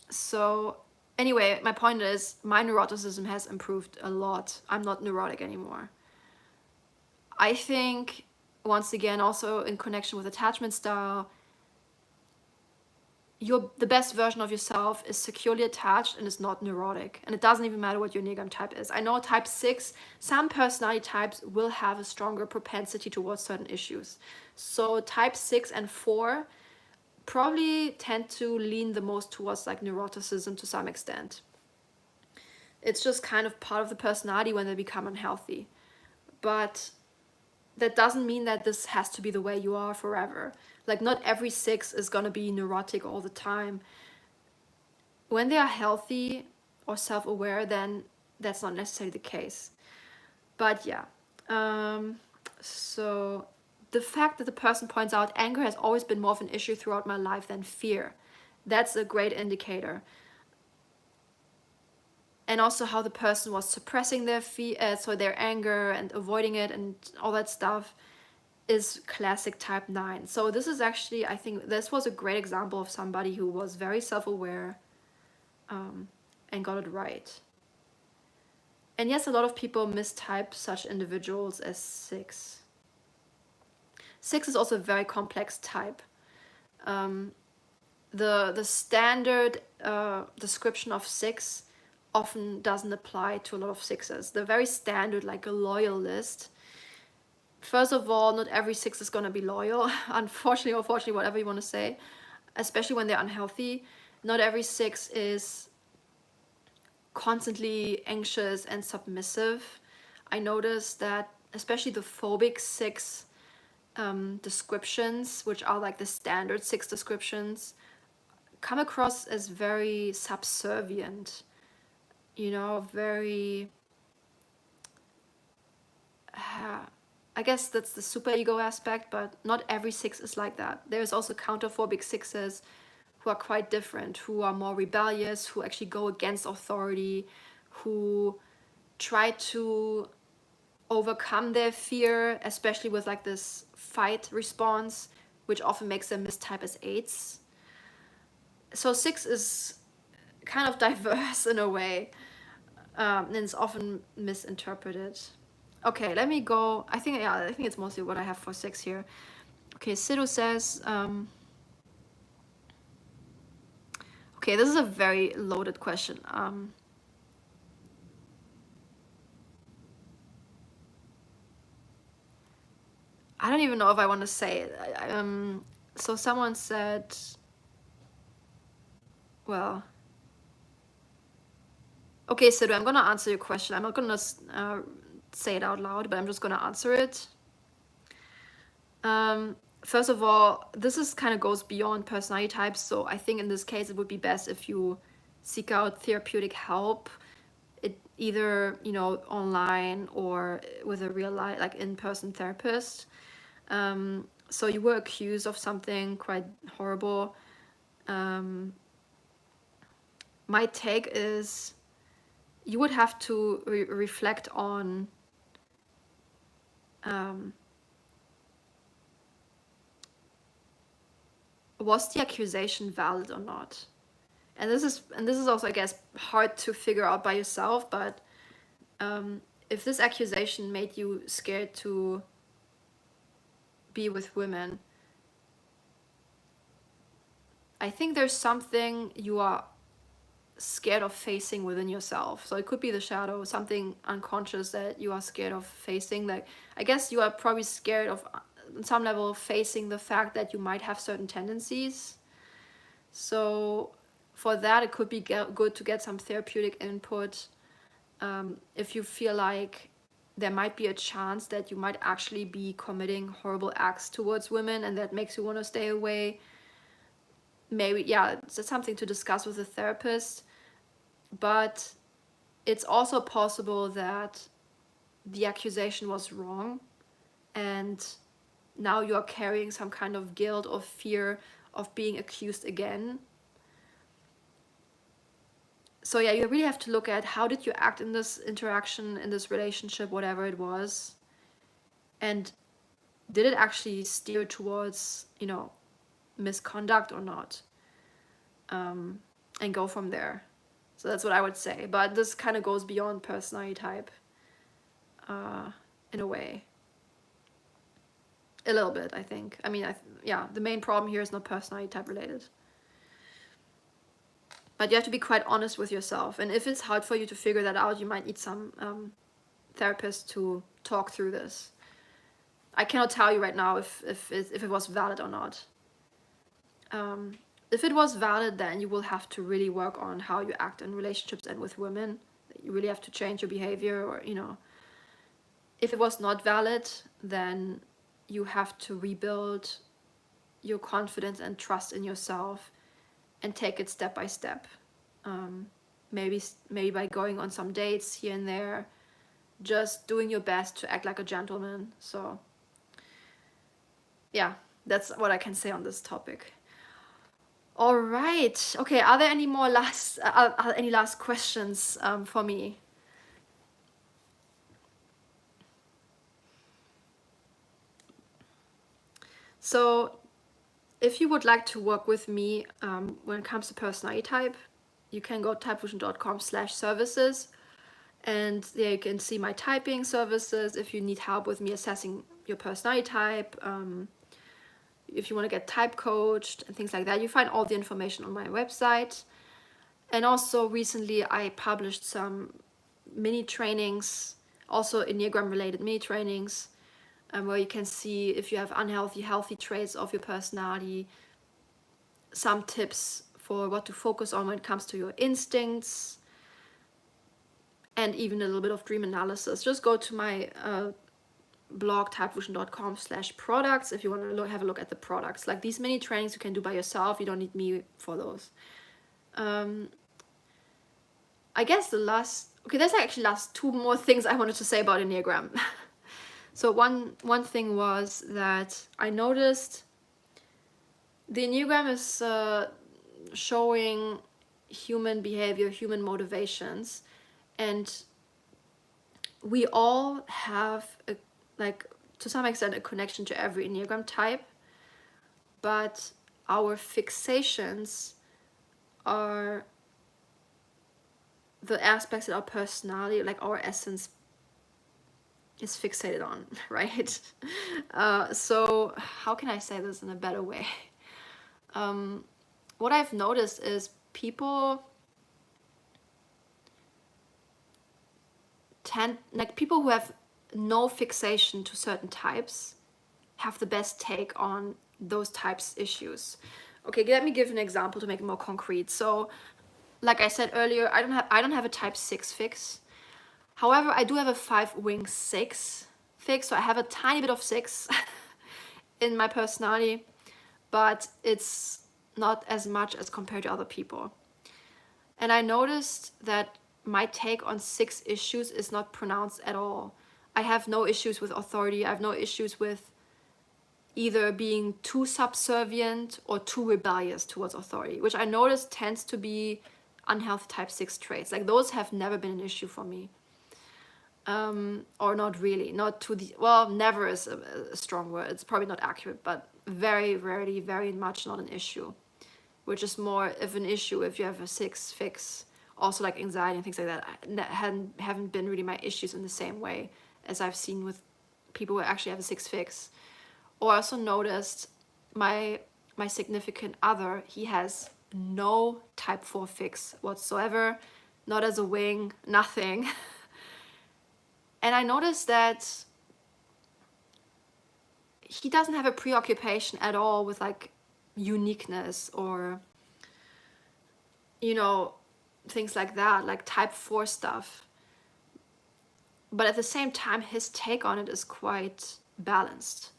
So anyway, my point is my neuroticism has improved a lot. I'm not neurotic anymore. I think, once again, also in connection with attachment style, the best version of yourself is securely attached and is not neurotic. And it doesn't even matter what your Enneagram type is. I know type 6, some personality types will have a stronger propensity towards certain issues. So type 6 and 4 probably tend to lean the most towards like neuroticism to some extent. It's just kind of part of the personality when they become unhealthy. But that doesn't mean that this has to be the way you are forever. Like, not every 6 is gonna be neurotic all the time. When they are healthy or self-aware, then that's not necessarily the case. But yeah, so the fact that the person points out anger has always been more of an issue throughout my life than fear, that's a great indicator. And also how the person was suppressing their their anger and avoiding it and all that stuff is classic type 9. So this is actually, I think this was a great example of somebody who was very self-aware and got it right. And yes, a lot of people mistype such individuals as 6. 6 is also a very complex type. The standard description of 6 often doesn't apply to a lot of 6s. The very standard, like a loyal list. First of all, not every 6 is gonna be loyal, unfortunately or fortunately, whatever you want to say, especially when they're unhealthy. Not every 6 is constantly anxious and submissive. I noticed that especially the phobic 6 descriptions, which are like the standard 6 descriptions, come across as very subservient, you know, very, I guess that's the superego aspect, but not every 6 is like that. There's also counterphobic 6s who are quite different, who are more rebellious, who actually go against authority, who try to overcome their fear, especially with like this fight response, which often makes them mistype as 8s. So 6 is kind of diverse in a way, and it's often misinterpreted. Okay, let me go. I think it's mostly what I have for 6 here. Okay, Sidhu says, okay, this is a very loaded question. I don't even know if I want to say it. So someone said, well, okay, Sidhu, I'm gonna answer your question. I'm not gonna say it out loud, but I'm just gonna answer it. First of all, this is kind of goes beyond personality types, so I think in this case it would be best if you seek out therapeutic help, either, you know, online or with a real life, like in-person therapist. So you were accused of something quite horrible. My take is you would have to reflect on was the accusation valid or not? And this is also, I guess, hard to figure out by yourself, but if this accusation made you scared to be with women, I think there's something you are scared of facing within yourself. So it could be the shadow, something unconscious that you are scared of facing. Like, I guess you are probably scared of, on some level, facing the fact that you might have certain tendencies. So for that, it could be good to get some therapeutic input. If you feel like there might be a chance that you might actually be committing horrible acts towards women and that makes you want to stay away, maybe, yeah, it's something to discuss with a therapist. But it's also possible that the accusation was wrong and now you're carrying some kind of guilt or fear of being accused again. So yeah, you really have to look at how did you act in this interaction, in this relationship, whatever it was, and did it actually steer towards, you know, misconduct or not, and go from there. So that's what I would say, but this kind of goes beyond personality type, in a way, a little bit, I think. I mean, yeah, the main problem here is not personality type related. But you have to be quite honest with yourself. And if it's hard for you to figure that out, you might need some therapist to talk through this. I cannot tell you right now if it was valid or not. If it was valid, then you will have to really work on how you act in relationships and with women. You really have to change your behavior, or, you know. If it was not valid, then you have to rebuild your confidence and trust in yourself and take it step by step. Maybe by going on some dates here and there, just doing your best to act like a gentleman. So yeah, that's what I can say on this topic. All right. Okay, are there any more any last questions for me? So if you would like to work with me when it comes to personality type, you can go to typefusion.com/services, and there you can see my typing services. If you need help with me assessing your personality type, if you want to get type coached and things like that, you find all the information on my website. And also recently I published some mini trainings, also Enneagram related mini trainings, where you can see if you have unhealthy, healthy traits of your personality, some tips for what to focus on when it comes to your instincts, and even a little bit of dream analysis. Just go to my blog typefusion.com/products if you want to have a look at the products. Like these mini trainings you can do by yourself. You don't need me for those. I guess there's actually last two more things I wanted to say about Enneagram. So one thing was that I noticed the Enneagram is showing human behavior, human motivations, and we all have to some extent a connection to every Enneagram type, but our fixations are the aspects that our personality, like our essence, is fixated on, right? So how can I say this in a better way? What I've noticed is people who have no fixation to certain types have the best take on those types issues. Okay, let me give an example to make it more concrete. So like I said earlier, I don't have a type 6 fix. However, I do have a 5-wing 6 fix, so I have a tiny bit of 6 in my personality, but it's not as much as compared to other people. And I noticed that my take on 6 issues is not pronounced at all. I have no issues with authority. I have no issues with either being too subservient or too rebellious towards authority, which I noticed tends to be unhealthy type 6 traits. Like those have never been an issue for me. Or not really, not to the, well, never is a strong word. It's probably not accurate, but very rarely, very much not an issue, which is more of an issue if you have a 6 fix. Also like anxiety and things like that haven't been really my issues in the same way as I've seen with people who actually have a 6 fix. Or I also noticed my significant other, he has no type 4 fix whatsoever, not as a wing, nothing. And I noticed that he doesn't have a preoccupation at all with like uniqueness or, you know, things like that, like type 4 stuff. But at the same time, his take on it is quite balanced.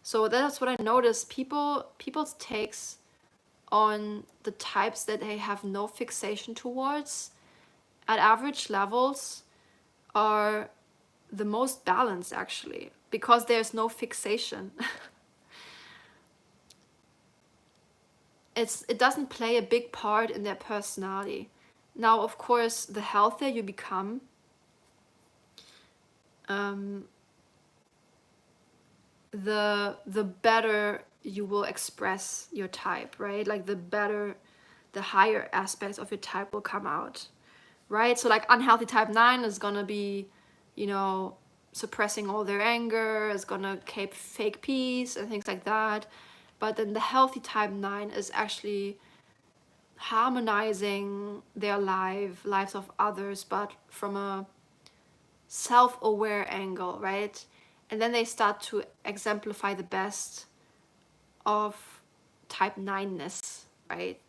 So that's what I noticed. People's takes on the types that they have no fixation towards at average levels are the most balanced, actually, because there's no fixation. It doesn't play a big part in their personality. Now, of course, the healthier you become, the better you will express your type, right? Like the higher aspects of your type will come out, right? So like unhealthy type 9 is gonna be, you know, suppressing all their anger, is gonna keep fake peace and things like that. But then the healthy type 9 is actually harmonizing their lives of others, but from a self-aware angle, right? And then they start to exemplify the best of type 9-ness, right?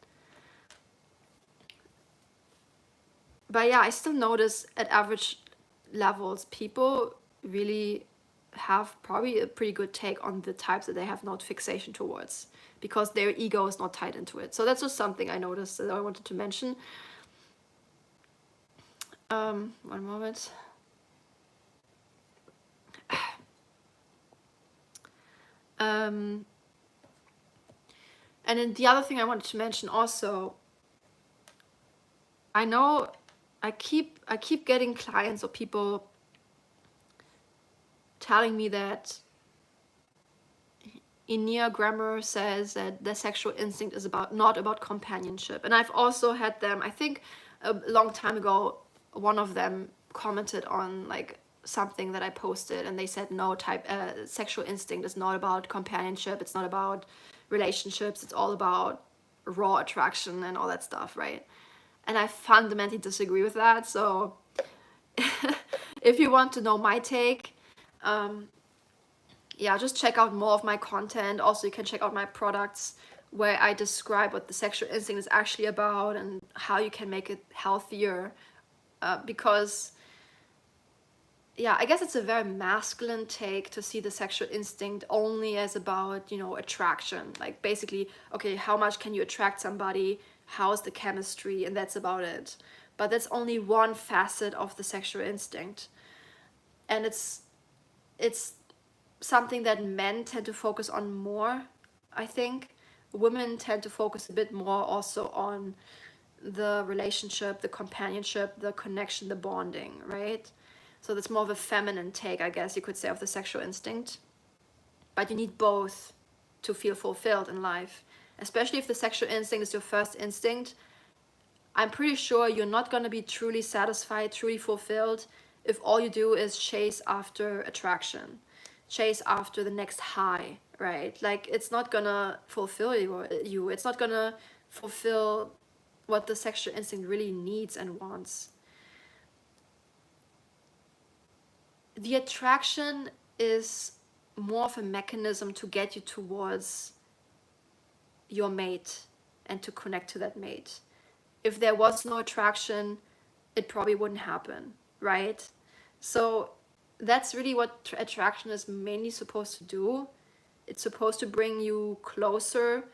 But yeah, I still notice at average levels, people really have probably a pretty good take on the types that they have no fixation towards, because their ego is not tied into it. So that's just something I noticed that I wanted to mention. One moment. And then the other thing I wanted to mention also, I know I keep getting clients or people telling me that Enneagrammer says that the sexual instinct is not about companionship. And I've also had them, I think a long time ago, one of them commented on like something that I posted, and they said no, sexual instinct is not about companionship, it's not about relationships, it's all about raw attraction and all that stuff, right? And I fundamentally disagree with that. So if you want to know my take, yeah, just check out more of my content. Also, you can check out my products where I describe what the sexual instinct is actually about and how you can make it healthier, because yeah, I guess it's a very masculine take to see the sexual instinct only as about, you know, attraction. Like basically, okay, how much can you attract somebody? How's the chemistry? And that's about it. But that's only one facet of the sexual instinct. And it's something that men tend to focus on more, I think. Women tend to focus a bit more also on the relationship, the companionship, the connection, the bonding, right? So that's more of a feminine take, I guess you could say, of the sexual instinct. But you need both to feel fulfilled in life. Especially if the sexual instinct is your first instinct, I'm pretty sure you're not going to be truly satisfied, truly fulfilled if all you do is chase after attraction, chase after the next high, right? Like it's not going to fulfill you. It's not going to fulfill what the sexual instinct really needs and wants. The attraction is more of a mechanism to get you towards your mate and to connect to that mate. If there was no attraction, it probably wouldn't happen, right? So that's really what attraction is mainly supposed to do. It's supposed to bring you closer,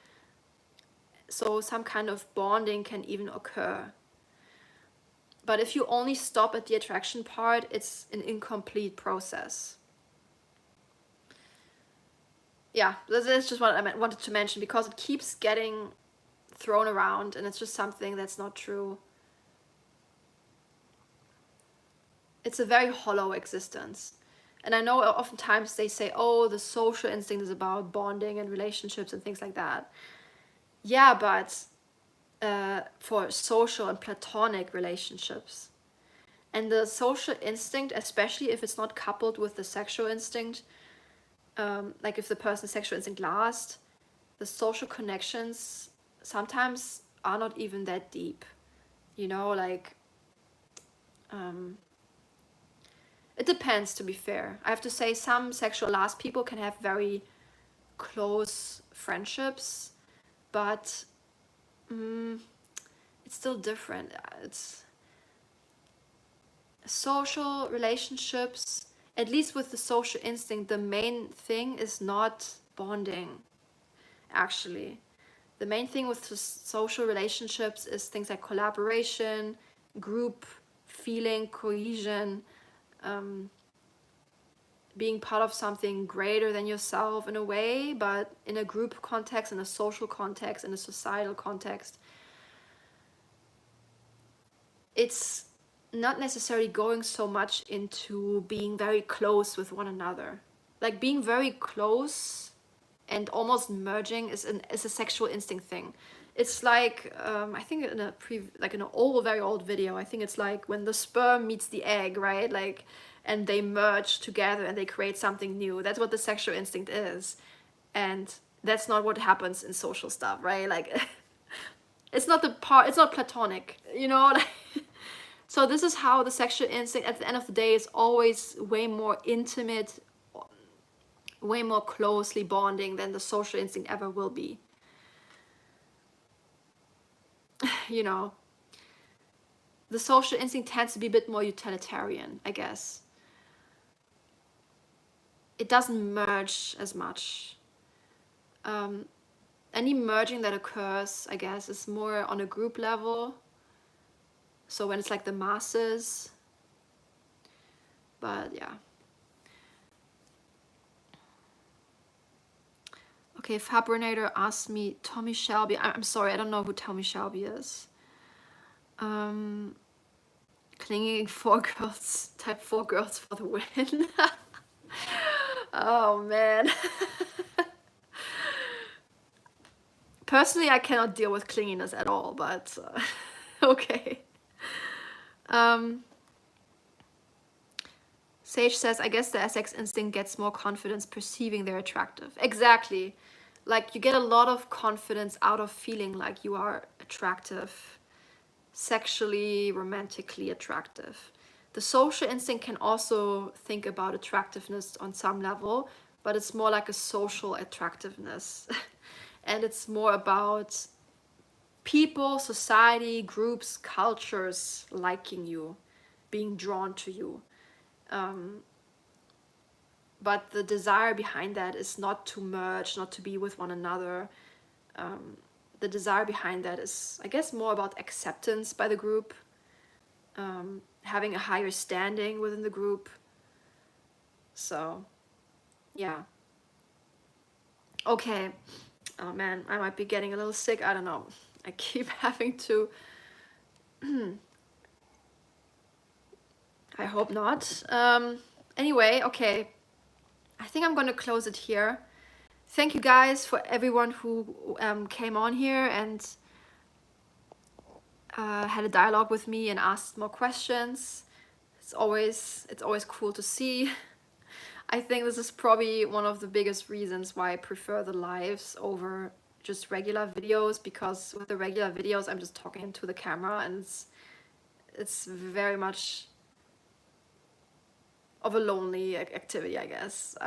so some kind of bonding can even occur. But if you only stop at the attraction part, it's an incomplete process. Yeah, that's just what I wanted to mention, because it keeps getting thrown around and it's just something that's not true. It's a very hollow existence. And I know oftentimes they say, oh, the social instinct is about bonding and relationships and things like that. Yeah, but for social and platonic relationships. And the social instinct, especially if it's not coupled with the sexual instinct, like if the person's sexual instinct lasts, the social connections sometimes are not even that deep. You know, like, it depends, to be fair. I have to say some sexual last people can have very close friendships, but it's still different. It's social relationships, at least with the social instinct, the main thing is not bonding, actually. The main thing with the social relationships is things like collaboration, group feeling, cohesion, being part of something greater than yourself in a way, but in a group context, in a social context, in a societal context. It's not necessarily going so much into being very close with one another. Like being very close and almost merging is a sexual instinct thing. It's like I think in an old, very old video, I think it's like when the sperm meets the egg, right? Like, and they merge together and they create something new. That's what the sexual instinct is, and that's not what happens in social stuff, right? Like, it's not it's not platonic, you know. So this is how the sexual instinct at the end of the day is always way more intimate, way more closely bonding than the social instinct ever will be. You know, the social instinct tends to be a bit more utilitarian, I guess. It doesn't merge as much. Any merging that occurs, I guess, is more on a group level. So when it's like the masses. But yeah. Okay, Fabrinator asked me, Tommy Shelby. I'm sorry, I don't know who Tommy Shelby is. Clinging 4 girls, type 4 girls for the win. Oh man. Personally, I cannot deal with clinginess at all, but okay. Sage says, I guess the SX instinct gets more confidence perceiving they're attractive. Exactly. Like you get a lot of confidence out of feeling like you are attractive, sexually, romantically attractive. The social instinct can also think about attractiveness on some level, but it's more like a social attractiveness. And it's more about people, society, groups, cultures liking you, being drawn to you. But the desire behind that is not to merge, not to be with one another. The desire behind that is, I guess, more about acceptance by the group, having a higher standing within the group. So, yeah. Okay. Oh man, I might be getting a little sick. I don't know. I keep having to. I hope not. Anyway, okay. I think I'm gonna close it here. Thank you guys for everyone who came on here and had a dialogue with me and asked more questions. It's always cool to see. I think this is probably one of the biggest reasons why I prefer the lives over just regular videos, because with the regular videos I'm just talking into the camera and it's very much of a lonely activity, I guess.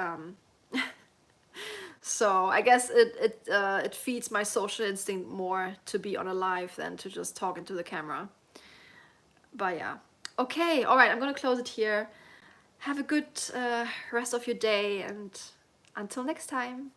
So I guess it feeds my social instinct more to be on a live than to just talk into the camera. But yeah. Okay, all right, I'm gonna close it here. Have a good rest of your day, and until next time.